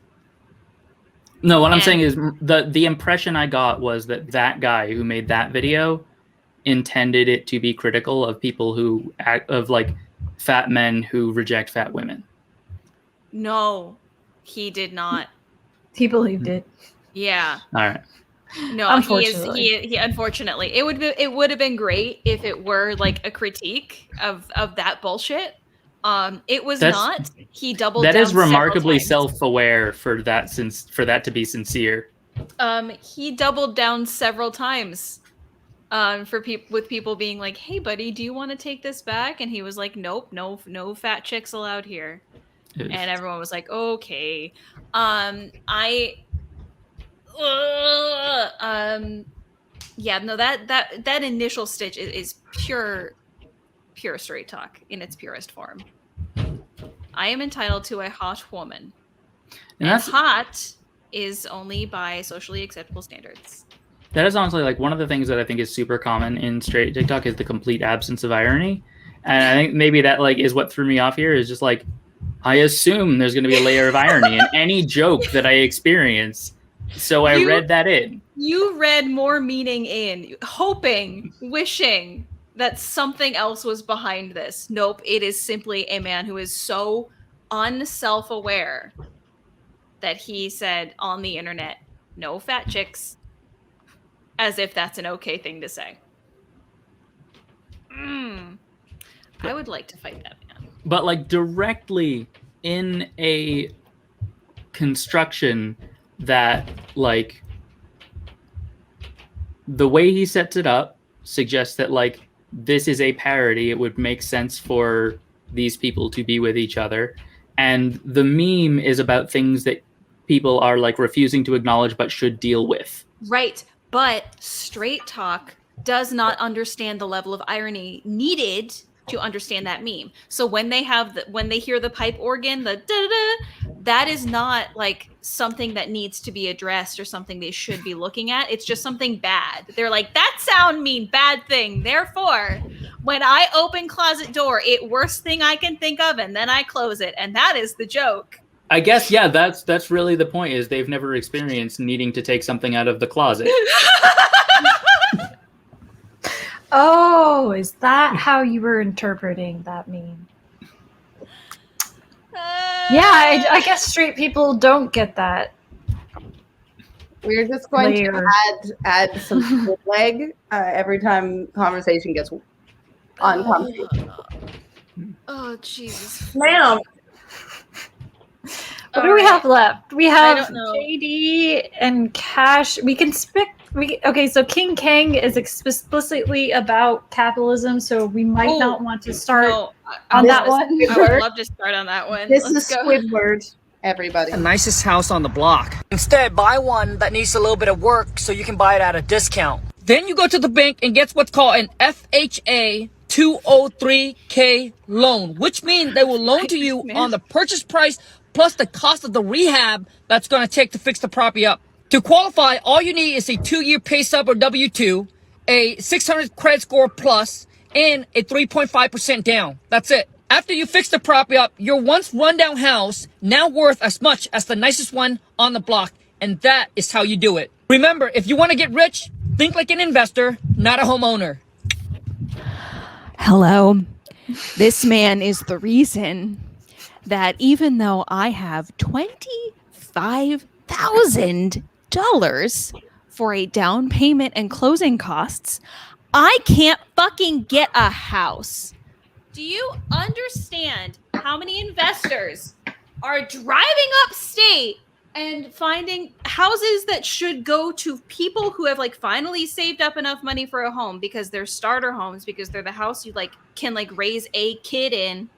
No, what I'm saying is the impression I got was that guy who made that video intended it to be critical of people who of like fat men who reject fat women. No, he did not. He believed it. Yeah. All right. No, he unfortunately. It would have been great if it were like a critique of that bullshit. It was not. He doubled down. That is remarkably self-aware for that to be sincere. He doubled down several times. With people being like, "Hey, buddy, do you want to take this back?" And he was like, "Nope, no fat chicks allowed here." And everyone was like, "Okay." Yeah, no, that initial stitch is pure straight talk in its purest form. I am entitled to a hot woman, and hot is only by socially acceptable standards. That is honestly like one of the things that I think is super common in straight TikTok is the complete absence of irony, and I think maybe that like is what threw me off here is just like I assume there's going to be a layer of irony in any joke that I experience. So I read that in. You read more meaning in, hoping, wishing that something else was behind this. Nope, it is simply a man who is so unself-aware that he said on the internet, "No fat chicks," as if that's an okay thing to say. I would like to fight that man. But like directly in a construction that like the way he sets it up suggests that like this is a parody. It would make sense for these people to be with each other. And the meme is about things that people are like refusing to acknowledge but should deal with. Right. But straight talk does not understand the level of irony needed to understand that meme. So when they hear the pipe organ, the da-da-da, that is not like something that needs to be addressed or something they should be looking at. It's just something bad. They're like, that sound mean bad thing. Therefore, when I open closet door, it worst thing I can think of, and then I close it. And that is the joke. I guess, yeah, that's really the point is they've never experienced needing to take something out of the closet. Oh, is that how you were interpreting that meme? Yeah, I guess straight people don't get that. We're just going to add some leg every time conversation gets uncomfortable. Oh, Jesus. Ma'am. What do we have left? We have JD and Cash. We can spit. Okay, so King Kang is explicitly about capitalism, so we might not want to start on that one. I would love to start on that one. This is Squidward, everybody. The nicest house on the block. Instead, buy one that needs a little bit of work so you can buy it at a discount. Then you go to the bank and get what's called an FHA 203K loan, which means they will loan to you on the purchase price plus the cost of the rehab that's going to take to fix the property up. To qualify, all you need is a 2-year pay stub or W-2, a 600 credit score plus, and a 3.5% down. That's it. After you fix the property up, your once rundown house now worth as much as the nicest one on the block, and that is how you do it. Remember, if you want to get rich, think like an investor, not a homeowner. Hello. This man is the reason that even though I have $25,000 for a down payment and closing costs, I can't fucking get a house. Do you understand how many investors are driving upstate and finding houses that should go to people who have like finally saved up enough money for a home because they're starter homes, because they're the house you like can like raise a kid in,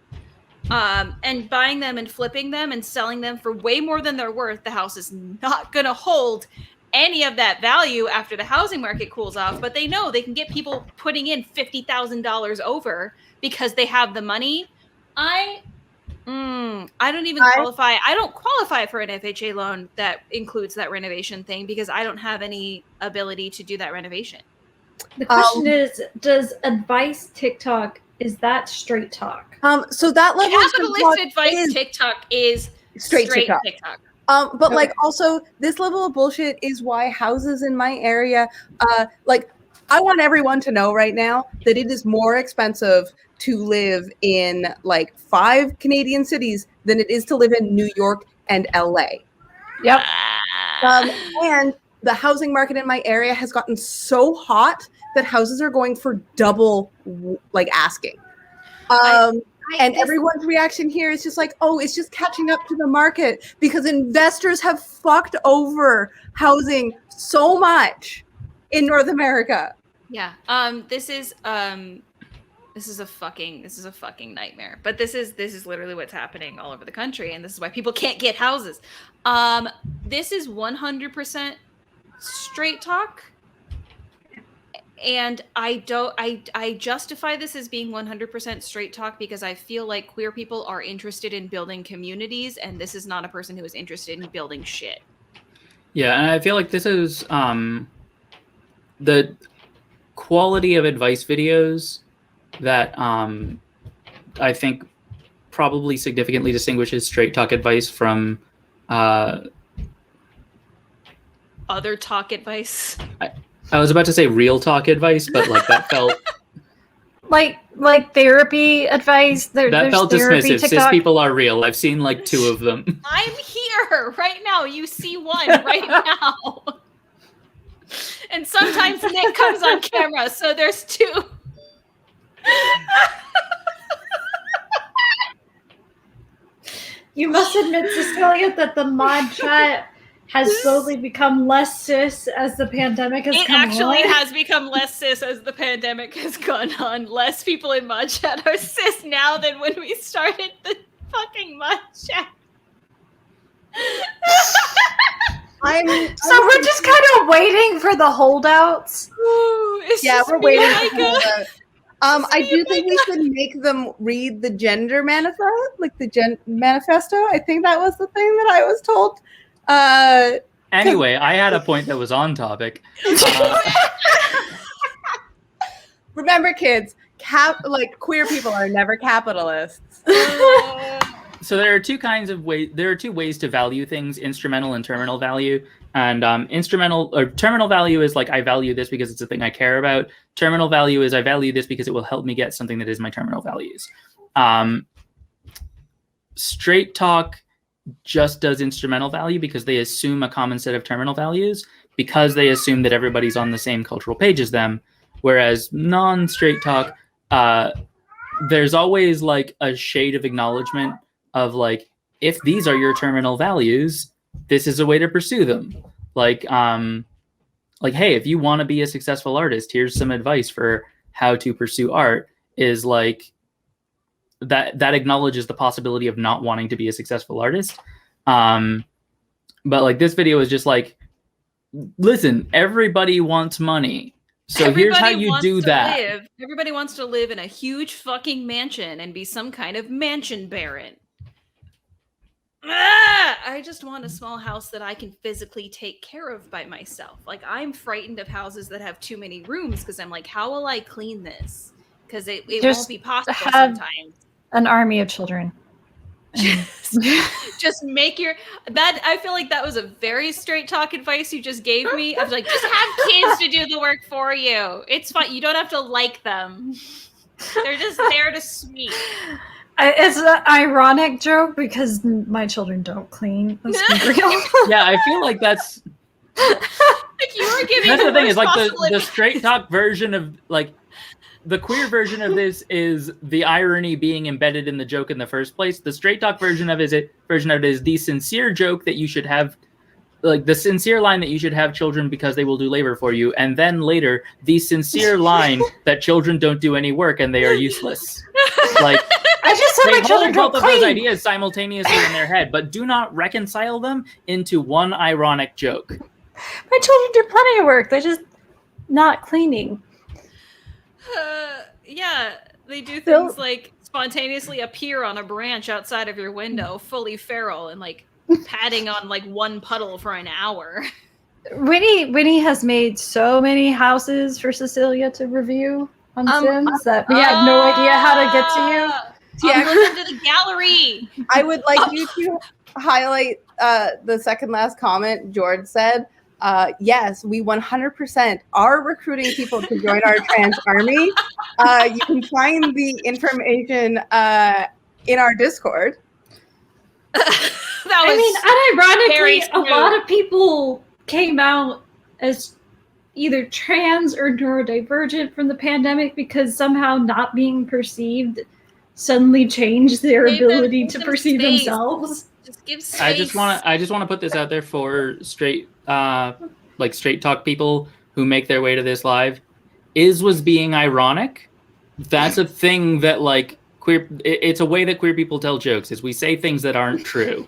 and buying them and flipping them and selling them for way more than they're worth? The house is not going to hold any of that value after the housing market cools off, but they know they can get people putting in $50,000 over because they have the money. I don't even qualify. I don't qualify for an FHA loan that includes that renovation thing because I don't have any ability to do that renovation. The question is, does advice TikTok, is that straight talk? So that level capitalist advice TikTok is straight TikTok. But like also this level of bullshit is why houses in my area, like I want everyone to know right now that it is more expensive to live in like 5 Canadian cities than it is to live in New York and LA. Yep. And the housing market in my area has gotten so hot that houses are going for double like asking. And everyone's reaction here is just like, oh, it's just catching up to the market because investors have fucked over housing so much in North America. Yeah. This is a fucking nightmare. But this is literally what's happening all over the country, and this is why people can't get houses. This is 100% straight talk. And I justify this as being 100% straight talk because I feel like queer people are interested in building communities, and this is not a person who is interested in building shit. Yeah, and I feel like this is the quality of advice videos that I think probably significantly distinguishes straight talk advice from other talk advice. I was about to say real talk advice, but like that felt like therapy advice. That felt dismissive. Cis people are real. I've seen like 2 of them. I'm here right now. You see one right now. And sometimes Nick comes on camera, so there's 2. You must admit, Cecelia, that the mod chat has slowly become less cis as the pandemic has come on. It actually has become less cis as the pandemic has gone on. Less people in mod chat are cis now than when we started the fucking mod chat. So we're just kind of waiting for the holdouts. Ooh, we're waiting for the I do think we should make them read the gender manifesto, like the manifesto. I think that was the thing that I was told. Anyway, I had a point that was on topic. Remember, kids, queer people are never capitalists. So there are 2 kinds of ways. There are 2 ways to value things: instrumental and terminal value. And instrumental or terminal value is like I value this because it's a thing I care about. Terminal value is I value this because it will help me get something that is my terminal values. Straight talk just does instrumental value because they assume a common set of terminal values because they assume that everybody's on the same cultural page as them. Whereas non-straight talk, there's always like a shade of acknowledgement of like, if these are your terminal values, this is a way to pursue them. Like, hey, if you want to be a successful artist, here's some advice for how to pursue art. Is like that acknowledges the possibility of not wanting to be a successful artist. But like this video is just like, listen, everybody wants money. So here's how you do that. Everybody wants to live in a huge fucking mansion and be some kind of mansion baron. I just want a small house that I can physically take care of by myself. Like, I'm frightened of houses that have too many rooms because I'm like, how will I clean this? Because it won't be possible sometimes. An army of children. Just make that. I feel like that was a very straight talk advice you just gave me. I was like, just have kids to do the work for you. It's fine. You don't have to like them. They're just there to sweep. It's an ironic joke because my children don't clean. Let's be real. Yeah, I feel like that's like you were giving. That's the thing is like possible the straight talk version of like the queer version of this is the irony being embedded in the joke in the first place. The straight talk version of it is the sincere joke that you should have, like the sincere line that you should have children because they will do labor for you, and then later the sincere line that children don't do any work and they are useless. Like I just said my children don't both of clean. those ideas simultaneously in their head, but do not reconcile them into one ironic joke. My children do plenty of work. They're just not cleaning. Yeah, they do things like spontaneously appear on a branch outside of your window, fully feral, and like patting on like one puddle for an hour. Winnie has made so many houses for Cecelia to review on Sims that we had no idea how to get to you. Yeah, look into the gallery. I would like you to highlight the second last comment George said. Yes, we 100% are recruiting people to join our trans army. You can find the information in our Discord. Unironically, a lot of people came out as either trans or neurodivergent from the pandemic because somehow not being perceived suddenly changed their ability to perceive themselves. Just give space. I just want to put this out there for straight talk people who make their way to this live. Was being ironic. That's a thing that like queer. It's a way that queer people tell jokes. Is we say things that aren't true.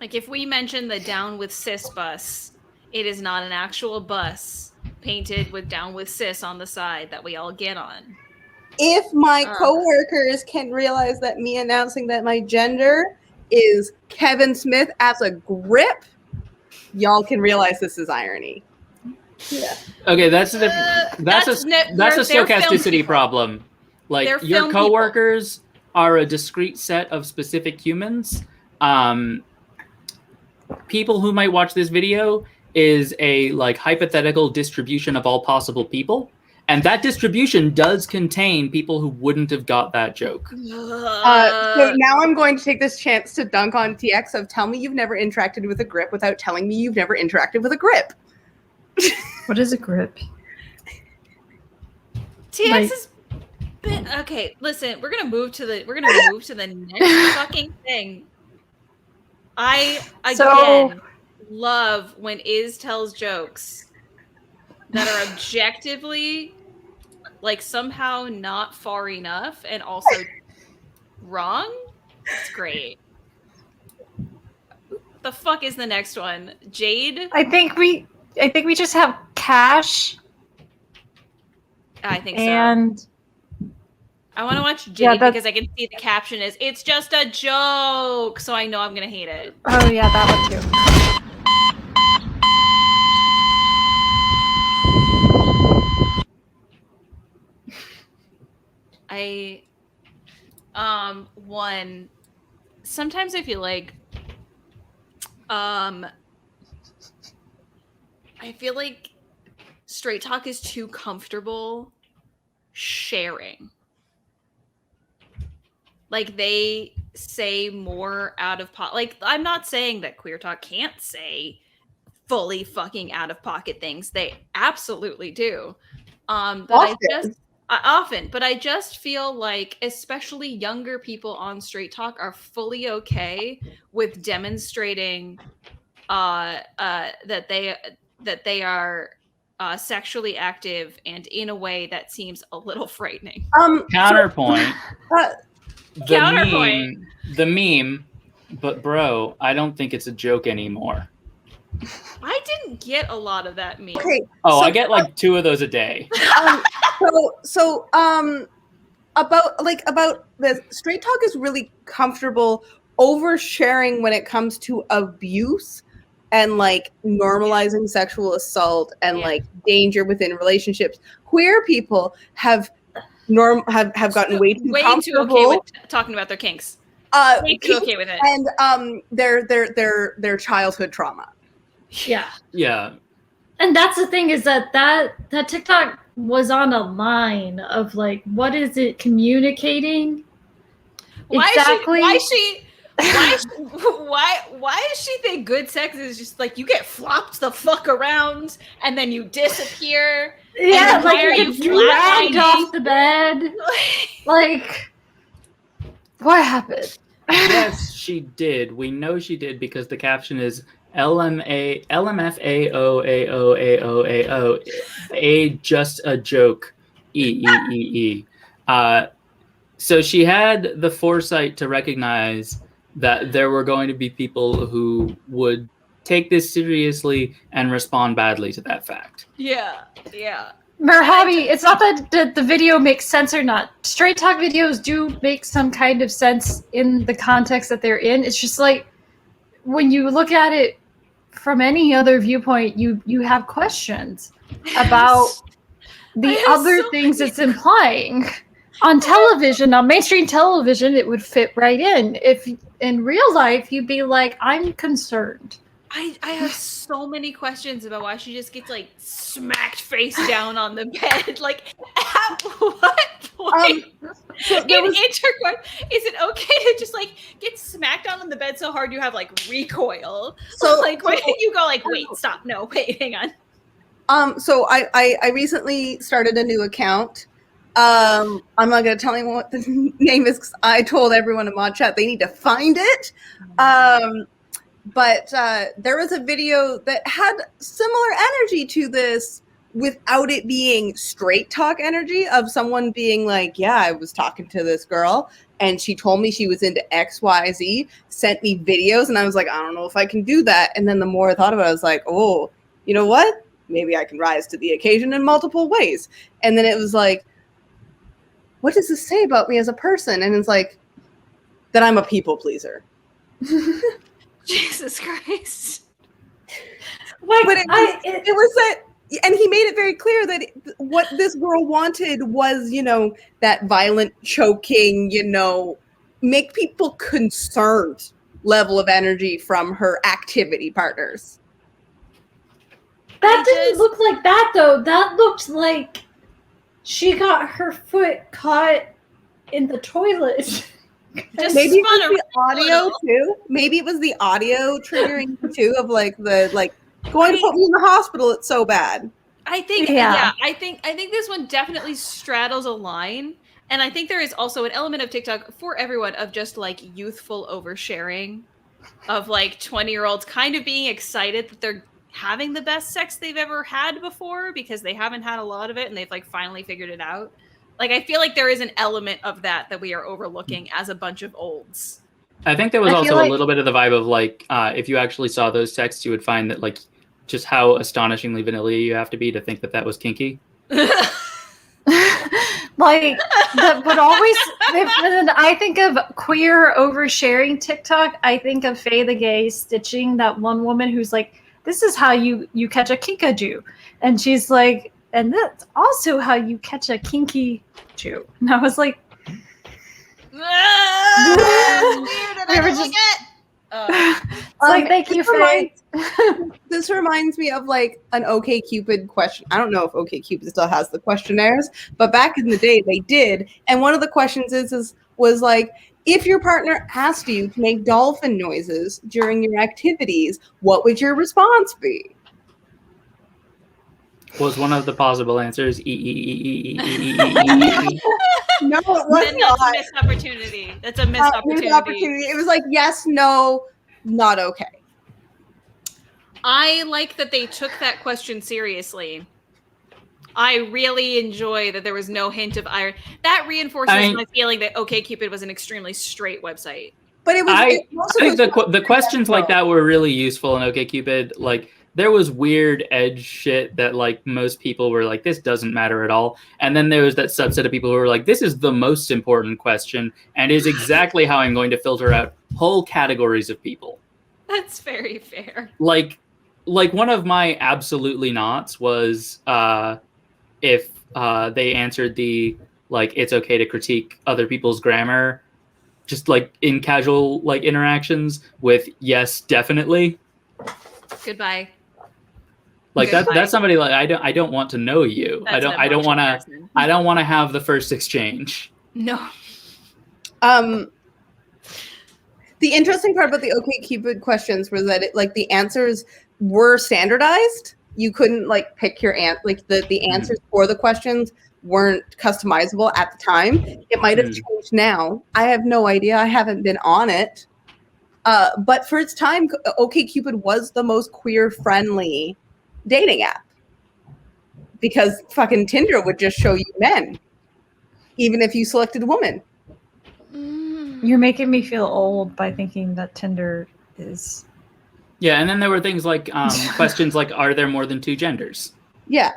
Like if we mention the Down with Cis bus, it is not an actual bus painted with Down with Cis on the side that we all get on. If my coworkers can realize that me announcing that my gender is Kevin Smith as a grip, y'all can realize this is irony. Yeah. Okay, that's a stochasticity problem. Like your coworkers are a discrete set of specific humans. People who might watch this video is a like hypothetical distribution of all possible people. And that distribution does contain people who wouldn't have got that joke. So now I'm going to take this chance to dunk on TX of tell me you've never interacted with a grip without telling me you've never interacted with a grip. What is a grip? TX is okay. Listen, we're gonna move to the next fucking thing. I love when Iz tells jokes that are objectively like somehow not far enough and also wrong. It's great. The fuck is the next one? Jade? I think we just have Cash. I think so. I want to watch Jade because I can see the caption is "It's just a joke," so I know I'm gonna hate it. Oh yeah, that one too. Sometimes I feel like straight talk is too comfortable sharing. Like they say more out of pocket. Like I'm not saying that queer talk can't say fully fucking out of pocket things. They absolutely do. But I just feel like especially younger people on straight talk are fully okay with demonstrating that they are sexually active and in a way that seems a little frightening. Counterpoint. Counterpoint. The meme, but bro, I don't think it's a joke anymore. I didn't get a lot of that meme. Okay. I get like 2 of those a day. About the straight talk is really comfortable oversharing when it comes to abuse and like normalizing sexual assault and like danger within relationships. Queer people have gotten way too comfortable. okay with talking about their kinks. Way too okay with it. And their childhood trauma. Yeah. Yeah. And that's the thing is that TikTok was on a line of like, what is it communicating? Why exactly. Is she think good sex is just like you get flopped the fuck around and then you disappear? Yeah, and like you get dragged off the bed. Like, what happened? Yes, she did. We know she did because the caption is LMFAOAOAOAO a just a joke E. So she had the foresight to recognize that there were going to be people who would take this seriously and respond badly to that fact. Yeah. Merhabi, it's not that the video makes sense or not. StraightTok videos do make some kind of sense in the context that they're in. It's just like when you look at it from any other viewpoint, you have questions about the other things it's implying. On television, on mainstream television, it would fit right in. If in real life, you'd be like, I'm concerned. I have so many questions about why she just gets like smacked face down on the bed. Like, at what point is it okay to just like get smacked down on the bed so hard you have like recoil? So like, why did you go like, wait, stop, no, wait, hang on. So I recently started a new account. I'm not going to tell anyone what the name is because I told everyone in mod chat they need to find it. But there was a video that had similar energy to this without it being straight talk energy of someone being like, yeah, I was talking to this girl and she told me she was into XYZ, sent me videos, and I was like, I don't know if I can do that. And then the more I thought about it, I was like, oh, you know what? Maybe I can rise to the occasion in multiple ways. And then it was like, what does this say about me as a person? And it's like, that I'm a people pleaser. Jesus Christ. Like, but it was that, and he made it very clear that what this girl wanted was, you know, that violent choking, you know, make people concerned level of energy from her activity partners. That didn't look like that, though. That looked like she got her foot caught in the toilet. Maybe it was the audio too. Maybe it was the audio triggering too of like the going to put me in the hospital. It's so bad. I think I think this one definitely straddles a line, and I think there is also an element of TikTok for everyone of just like youthful oversharing, of like 20-year-olds kind of being excited that they're having the best sex they've ever had before because they haven't had a lot of it and they've like finally figured it out. Like, I feel like there is an element of that we are overlooking as a bunch of olds. I think there was also a little bit of the vibe of like, if you actually saw those texts, you would find that like just how astonishingly vanilla you have to be to think that that was kinky. Like, but always, when I think of queer oversharing TikTok, I think of Faye the Gay stitching that one woman who's like, this is how you catch a kinkajou. And she's like, and that's also how you catch a kinky Jew. And I was like, thank you, Faye. This reminds me of like an OkCupid question. I don't know if OkCupid still has the questionnaires, but back in the day they did. And one of the questions was like, if your partner asked you to make dolphin noises during your activities, what would your response be? Was one of the possible answers No, it was not. not. That's a missed opportunity. That's a missed opportunity. It was like yes, no, not okay. I like that they took that question seriously. I really enjoy that there was no hint of iron. That reinforces my feeling that OkCupid was an extremely straight website. But it was. I think the questions like that were really useful in OkCupid. Like there was weird edge shit that like most people were like, this doesn't matter at all. And then there was that subset of people who were like, this is the most important question and is exactly how I'm going to filter out whole categories of people. That's very fair. Like one of my absolutely nots was if they answered the like it's okay to critique other people's grammar just like in casual like interactions with yes, definitely. Goodbye. Like that's somebody like I don't want to know you. I don't want to have the first exchange. No. The interesting part about the OkCupid questions was that the answers were standardized. You couldn't like pick your the answers for the questions weren't customizable at the time. It might have changed now. I have no idea. I haven't been on it. But for its time, OkCupid was the most queer-friendly dating app because fucking Tinder would just show you men, even if you selected woman. You're making me feel old by thinking that Tinder is. Yeah, and then there were things like questions like, are there more than two genders? Yeah.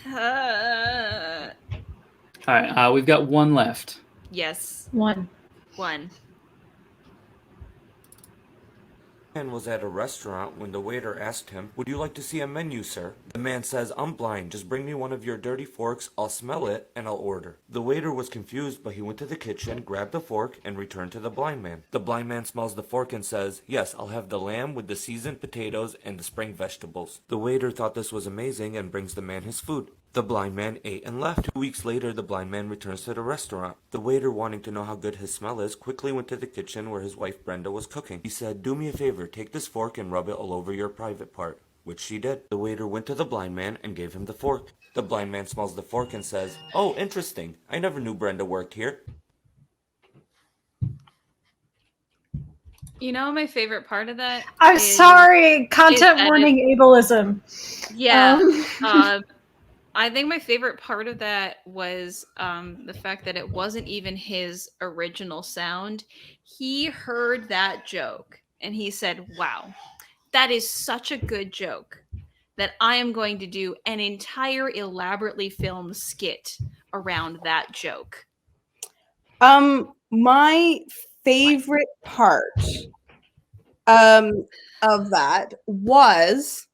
All right, we've got one left. Yes. One. Man was at a restaurant when the waiter asked him, "Would you like to see a menu, sir?" The man says, "I'm blind. Just bring me one of your dirty forks. I'll smell it and I'll order." The waiter was confused, but he went to the kitchen, grabbed the fork, and returned to the blind man. The blind man smells the fork and says, "Yes, I'll have the lamb with the seasoned potatoes and the spring vegetables." The waiter thought this was amazing and brings the man his food. The blind man ate and left. 2 weeks later, the blind man returns to the restaurant. The waiter, wanting to know how good his smell is, quickly went to the kitchen where his wife Brenda was cooking. He said, "Do me a favor, take this fork and rub it all over your private part," which she did. The waiter went to the blind man and gave him the fork. The blind man smells the fork and says, "Oh, interesting. I never knew Brenda worked here." You know, my favorite part of that. I'm sorry, content warning ableism. Yeah. I think my favorite part of that was the fact that it wasn't even his original sound. He heard that joke and he said, "Wow, that is such a good joke that I am going to do an entire elaborately filmed skit around that joke." My favorite part of that was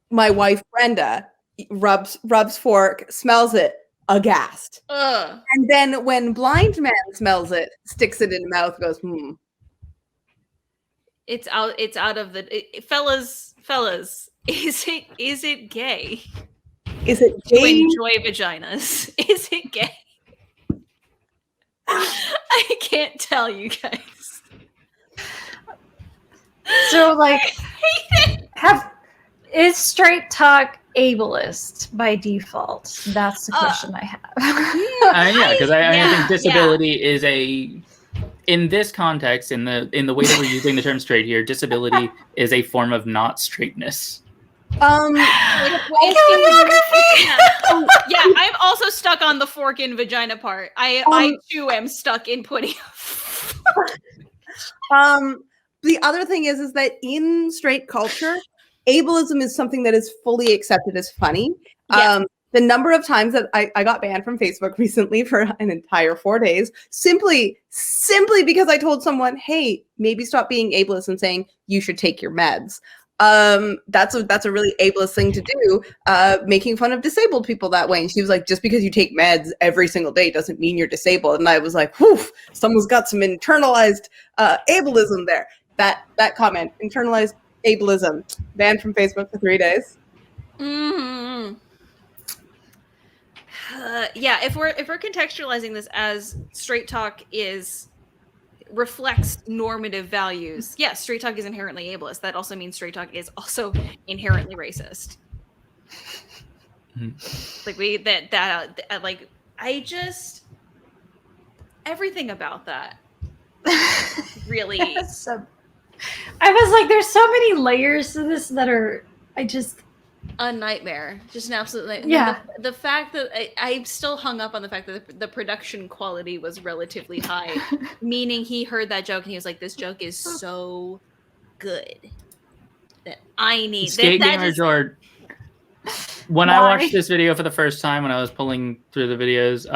my wife Brenda rubs fork, smells it, aghast. And then when blind man smells it, sticks it in the mouth, goes, It's out of the fellas, is it gay? Is it gay? To enjoy vaginas. Is it gay? I can't tell you guys. So like is StraightTok ableist by default? That's the question I have. Yeah, because I think disability is in this context, in the way that we're using the term straight here, disability is a form of not straightness. Yeah, I'm also stuck on the fork in vagina part. I too am stuck in putting. The other thing is that in straight culture, ableism is something that is fully accepted as funny. Yes. The number of times that I got banned from Facebook recently for an entire 4 days, simply because I told someone, "Hey, maybe stop being ableist and saying you should take your meds." That's a really ableist thing to do, making fun of disabled people that way. And she was like, "Just because you take meds every single day doesn't mean you're disabled." And I was like, "Whew, someone's got some internalized ableism there." That comment, internalized ableism, banned from Facebook for 3 days. Mm-hmm. Yeah, if we're contextualizing this as StraightTok reflects normative values, yes, StraightTok is inherently ableist. That also means StraightTok is also inherently racist. Everything about that really. I was like, there's so many layers to this that are a nightmare, just an absolute yeah. The fact that I'm still hung up on the fact that the production quality was relatively high, meaning he heard that joke and he was like, "This joke is so good." that I need. Skate that Gamer is- George. When I watched this video for the first time, when I was pulling through the videos,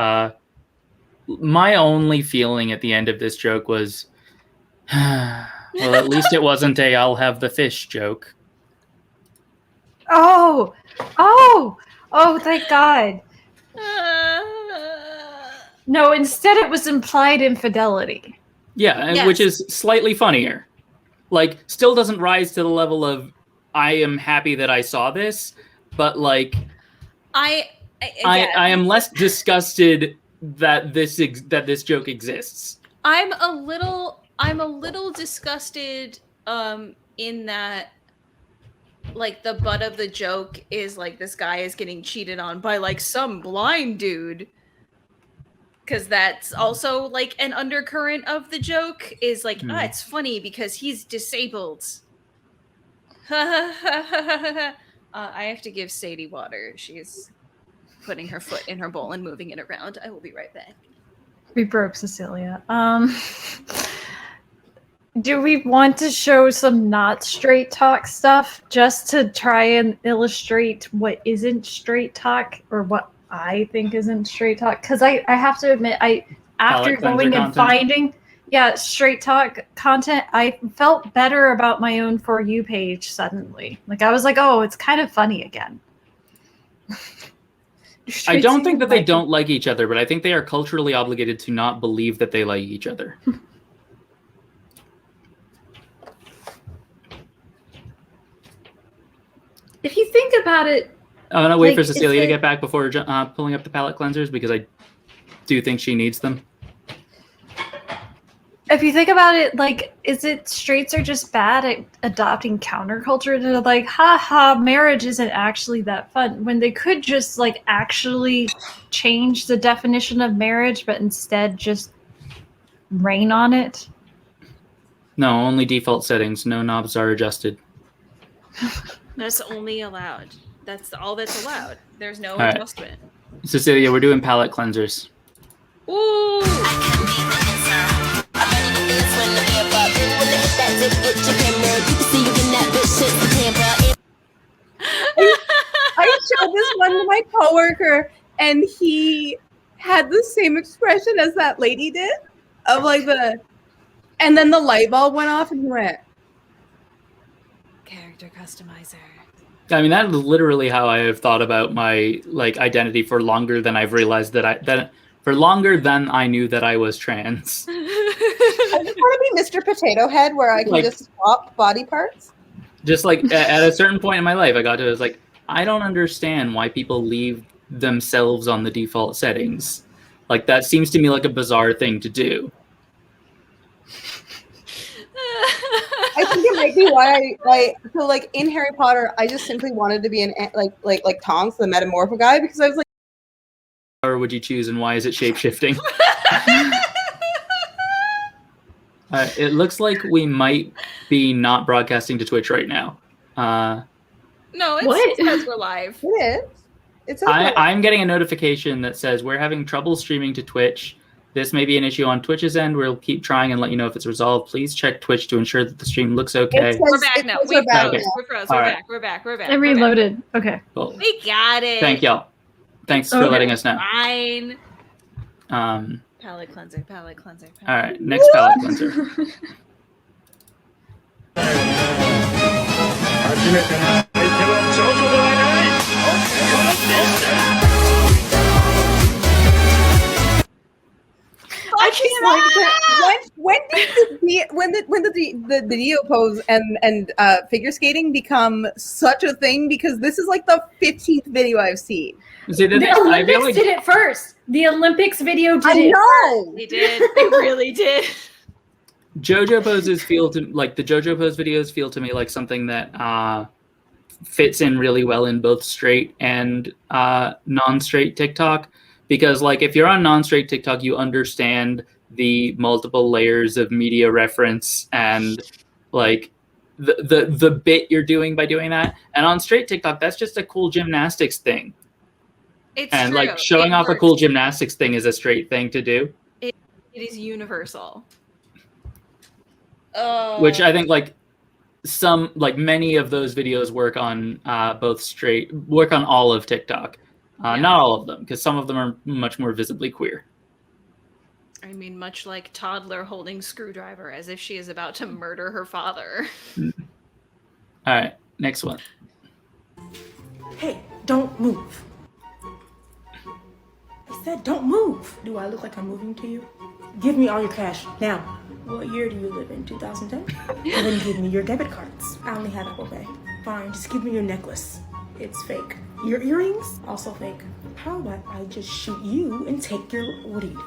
my only feeling at the end of this joke was, well, at least it wasn't a "I'll have the fish" joke. Oh, thank God. No, instead it was implied infidelity. Yeah, which is slightly funnier. Like, still doesn't rise to the level of I am happy that I saw this, but like, I am less disgusted that this joke exists. I'm a little disgusted in that like the butt of the joke is like this guy is getting cheated on by like some blind dude. Because that's also like an undercurrent of the joke is like, it's funny because he's disabled. I have to give Sadie water. She's putting her foot in her bowl and moving it around. I will be right back. We broke Cecelia. Do we want to show some not straight talk stuff just to try and illustrate what isn't straight talk or what I think isn't straight talk? Because I have to admit, after going and finding straight talk content, I felt better about my own For You page suddenly. Like I was like, oh, it's kind of funny again. I don't think that they don't like each other, but I think they are culturally obligated to not believe that they like each other. If you think about it, I'm gonna wait for Cecelia to get back before pulling up the palette cleansers because I do think she needs them. If you think about it, like, is it straights are just bad at adopting counterculture? They're like, haha, marriage isn't actually that fun. When they could just, like, actually change the definition of marriage, but instead just rain on it. No, only default settings. No knobs are adjusted. That's only allowed. That's all that's allowed. There's no right. adjustment. Cecelia, we're doing palette cleansers. Ooh! I showed this one to my coworker, and he had the same expression as that lady did, of like and then the light bulb went off, and he went, "Character customizer." I mean, that is literally how I have thought about my like identity for longer than I've realized for longer than I knew that I was trans. I just want to be Mr. Potato Head, where I can just swap body parts. Just like at a certain point in my life, I got to it was like, I don't understand why people leave themselves on the default settings. Like that seems to me like a bizarre thing to do. I think it might be why so like in Harry Potter, I just simply wanted to be an like Tonks, the metamorpho guy, because I was like, or would you choose, and why is it shape-shifting? It looks like we might be not broadcasting to Twitch right now. No, it says we're live. It is. It's okay. I'm getting a notification that says we're having trouble streaming to Twitch. This may be an issue on Twitch's end. We'll keep trying and let you know if it's resolved. Please check Twitch to ensure that the stream looks okay. We're back now. We froze. Okay. We're froze. All We're right. back. We're back. We're back. I reloaded. Okay. Cool. We got it. Thank y'all. Thanks for letting us know. Fine. Palette cleanser. Palette cleanser. All right. Next palette cleanser. I just like that. When did the video pose and figure skating become such a thing? Because this is like the 15th video I've seen. The Olympics did it first. The Olympics video did it. No, they did. They really did. JoJo poses feel to like the JoJo pose videos feel to me like something that fits in really well in both straight and non-straight TikTok, because like if you're on non-straight TikTok, you understand the multiple layers of media reference and like the bit you're doing by doing that. And on straight TikTok, that's just a cool gymnastics thing. It's and true. like showing off a cool gymnastics thing is a straight thing to do. It is universal. Which I think like many of those videos work on all of TikTok. Not all of them, because some of them are much more visibly queer. I mean, much like toddler holding screwdriver as if she is about to murder her father. All right, next one. Hey, don't move. I said don't move. Do I look like I'm moving to you? Give me all your cash now. What year do you live in? 2010? Then give me your debit cards. I only have Apple Pay. Fine, just give me your necklace. It's fake. Your earrings? Also fake. How about I just shoot you and take your... What do you do?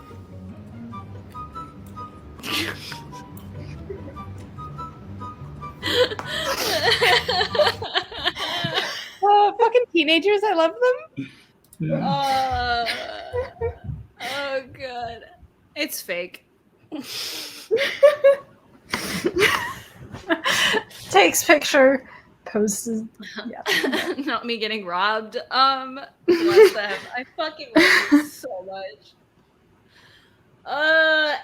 Oh, fucking teenagers, I love them. Oh god. It's fake. Takes picture, posts. Yeah. Not me getting robbed. Bless them. I fucking love it so much.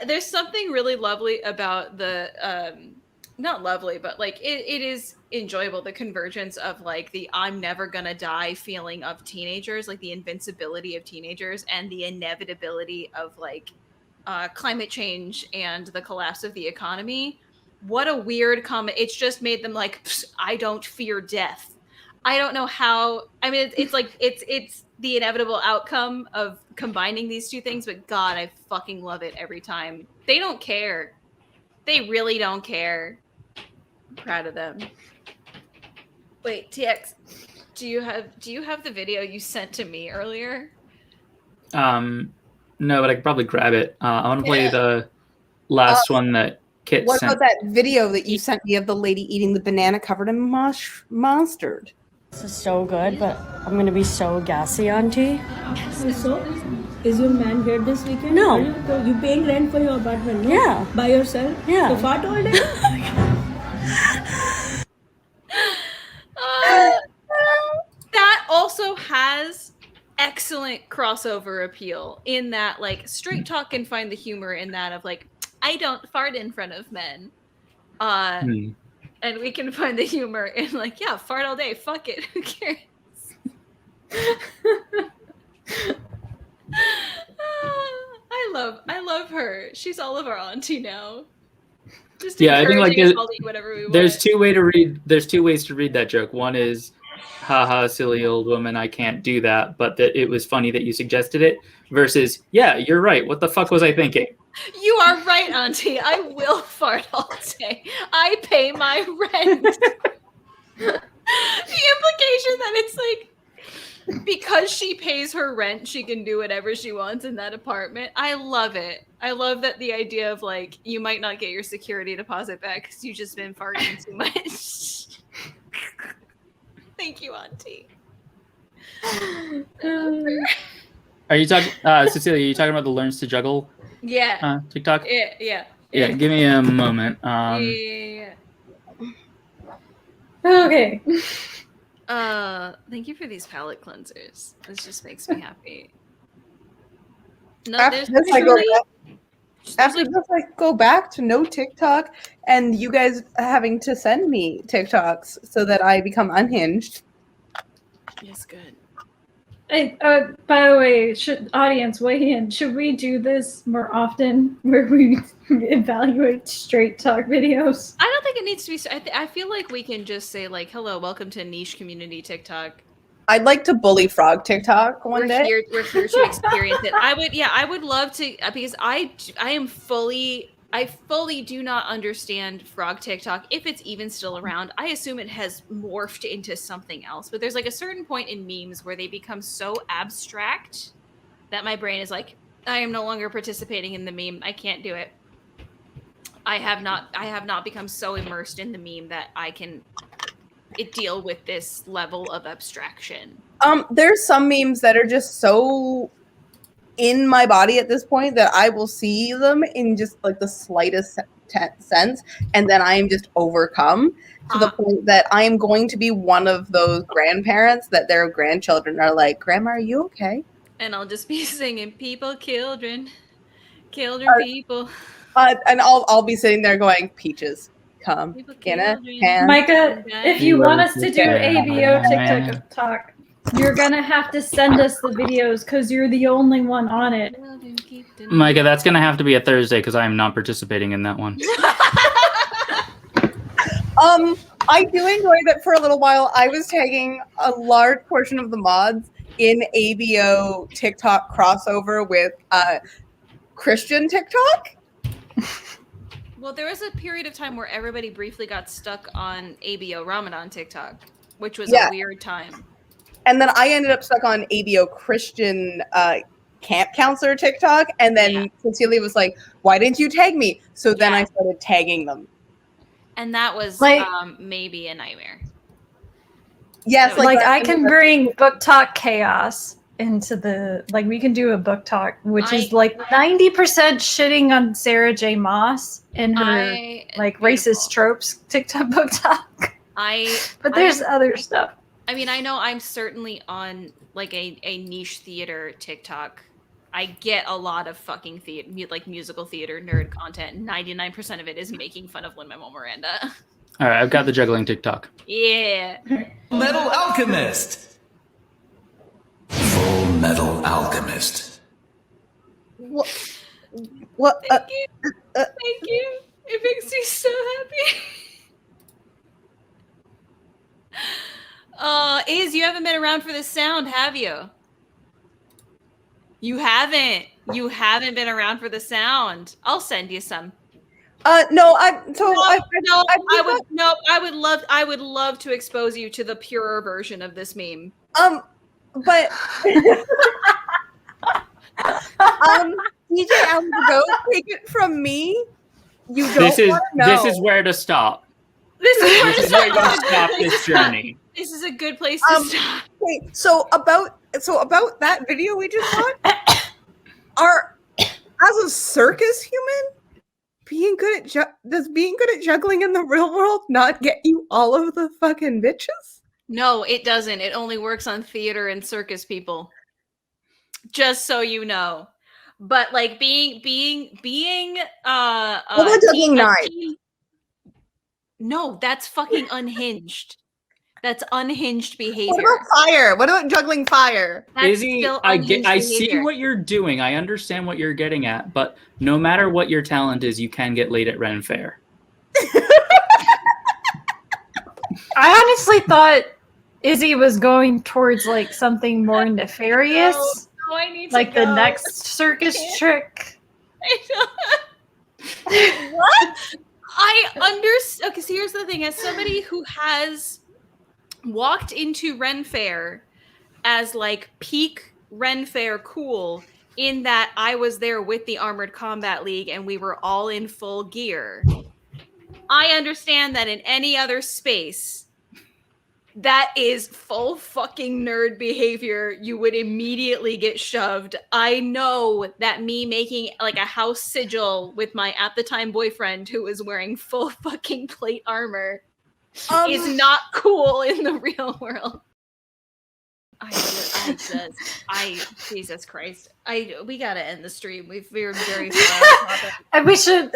There's something really lovely about the not lovely, but like it is enjoyable, the convergence of like the I'm never gonna die feeling of teenagers, like the invincibility of teenagers and the inevitability of like climate change and the collapse of the economy. What a weird comment. It's just made them like, I don't fear death. I don't know how. I mean, it's like it's the inevitable outcome of combining these two things, but God, I fucking love it every time. They don't care. They really don't care. I'm proud of them. Wait, TX, do you have the video you sent to me earlier? No, but I could probably grab it. I want to play the last one that Kit What sent. about that video that you sent me of the lady eating the banana covered in mustard? This is so good, but I'm gonna be so gassy, Auntie. So, is your man here this weekend? No. You paying rent for your apartment? No? Yeah. By yourself? Yeah. You fart all day? That also has excellent crossover appeal in that like StraightTok can find the humor in that of like, I don't fart in front of men. And we can find the humor in like, yeah, fart all day, fuck it, who cares? I love her. She's all of our auntie now. Just Yeah, I think like encouraging us all to eat whatever we want. there's two ways to read that joke. One is, haha, silly old woman, I can't do that, but that it was funny that you suggested it, versus, yeah, you're right, what the fuck was I thinking? You are right, Auntie. I will fart all day. I pay my rent. The implication that it's like, because she pays her rent, she can do whatever she wants in that apartment. I love it. I love that the idea of like, you might not get your security deposit back because you've just been farting too much. Thank you, Auntie. Are you talking, Cecelia, are you talking about the Learns to Juggle Yeah. TikTok? Yeah. Yeah, give me a moment. Yeah. Okay. Thank you for these palette cleansers. This just makes me happy. No, After this, I go back to no TikTok, and you guys having to send me TikToks so that I become unhinged. It's good. Hey, by the way, audience weigh in. Should we do this more often, where we evaluate StraightTok videos? I don't think it needs to be. I feel like we can just say like, "Hello, welcome to niche community TikTok." I'd like to bully frog TikTok one day. We're here to experience it. I would love to, because I fully do not understand frog TikTok, if it's even still around. I assume it has morphed into something else, but there's like a certain point in memes where they become so abstract that my brain is like, I am no longer participating in the meme. I can't do it. I have not become so immersed in the meme that I can deal with this level of abstraction. There's some memes that are just so in my body at this point that I will see them in just like the slightest sense, and then I am just overcome to the point that I am going to be one of those grandparents that their grandchildren are like, "Grandma, are you okay?" And I'll just be singing "People, Children, people." And I'll be sitting there going, "Peaches, come in a hand. Micah, if you want us to do ABO TikTok, you're gonna have to send us the videos because you're the only one on it. Micah, that's gonna have to be a Thursday because I am not participating in that one. I do enjoy that for a little while. I was tagging a large portion of the mods in ABO TikTok crossover with Christian TikTok. Well, there was a period of time where everybody briefly got stuck on ABO Ramadan TikTok, which was a weird time. And then I ended up stuck on ABO Christian camp counselor TikTok. And then Cecelia was like, why didn't you tag me? So then I started tagging them. And that was maybe a nightmare. Yes, like I can bring book talk chaos into the we can do a book talk, which is like 90% shitting on Sarah J. Maas and her racist tropes TikTok book talk. But there's other stuff. I mean, I know I'm certainly on like a niche theater TikTok. I get a lot of fucking musical theater nerd content. 99% of it is making fun of Lin-Manuel Miranda. All right, I've got the juggling TikTok. Yeah. Metal Alchemist. Full Metal Alchemist. What? Thank you. Thank you. It makes me so happy. Iz, you haven't been around for this sound, have you? You haven't. You haven't been around for the sound. I'll send you some. I would love to expose you to the purer version of this meme. But DJ Algo, take it from me. You don't This is know. this is where to stop. This is where you stop this journey. This is a good place to stop. Wait, so about that video we just saw, as a circus human, does being good at juggling in the real world not get you all of the fucking bitches? No, it doesn't. It only works on theater and circus people. Just so you know. But like being what about juggling knives? No, that's fucking unhinged. That's unhinged behavior. What about fire? What about juggling fire? Izzy, I see what you're doing. I understand what you're getting at, but no matter what your talent is, you can get late at Ren Fair. I honestly thought Izzy was going towards like something more nefarious. No, I need like to the go. next circus trick. What? I understand. Okay, so here's the thing. As somebody who has walked into Ren Fair as like peak Ren Fair cool, in that I was there with the Armored Combat League and we were all in full gear. I understand that in any other space, that is full fucking nerd behavior. You would immediately get shoved. I know that me making like a house sigil with my at the time boyfriend who was wearing full fucking plate armor is not cool in the real world. Jesus Christ. We gotta end the stream. We're very far. And we should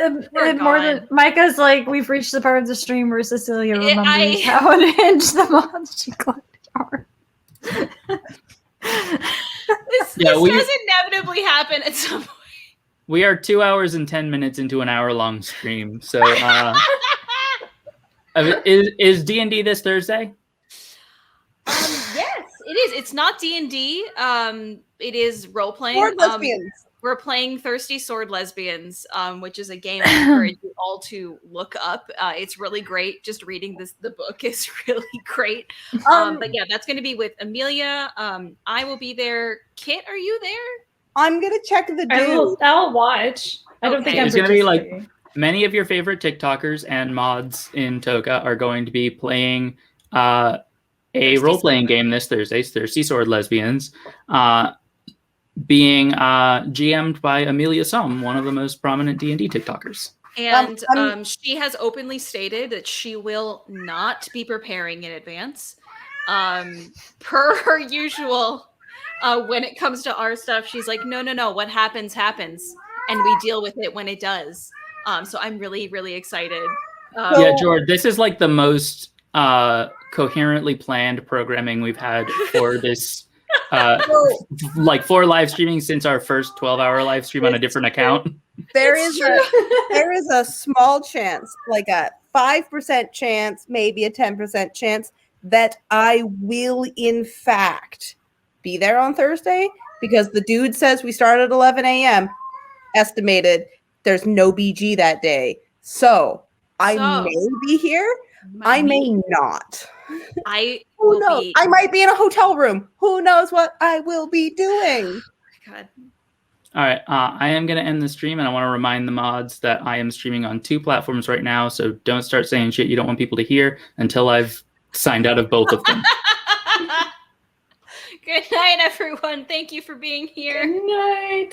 more than Micah's like we've reached the part of the stream where Cecelia remembers how unhinged the mods she collected are. This does inevitably happen at some point. We are 2 hours and 10 minutes into an hour-long stream, so is D&D this Thursday? Yes, it is. It's not D&D. It is role playing. Sword lesbians. We're playing Thirsty Sword Lesbians, which is a game I encourage you all to look up. It's really great. Just reading the book is really great. But yeah, that's going to be with Amelia. I will be there. Kit, are you there? I'm gonna check the dude. I'll watch. I don't think I'm It's going to be like many of your favorite TikTokers and mods in TOCA are going to be playing a role-playing game this Thursday, Thirsty Sword Lesbians, being GM'd by Amelia Sum, one of the most prominent D&D TikTokers. And she has openly stated that she will not be preparing in advance. Per her usual, when it comes to our stuff, she's like, no, what happens, happens. And we deal with it when it does. So I'm really, really excited Yeah, George, this is like the most coherently planned programming we've had for this like 4 live streaming since our first 12-hour live stream on a different account. There is a small chance, like a 5% chance, maybe a 10% chance that I will in fact be there on Thursday, because the dude says we start at 11 a.m. estimated. There's no BG that day. So I may be here. I may not. Who knows? I might be in a hotel room. Who knows what I will be doing? God. All right, I am going to end the stream, and I want to remind the mods that I am streaming on 2 platforms right now, so don't start saying shit you don't want people to hear until I've signed out of both of them. Good night, everyone. Thank you for being here. Good night.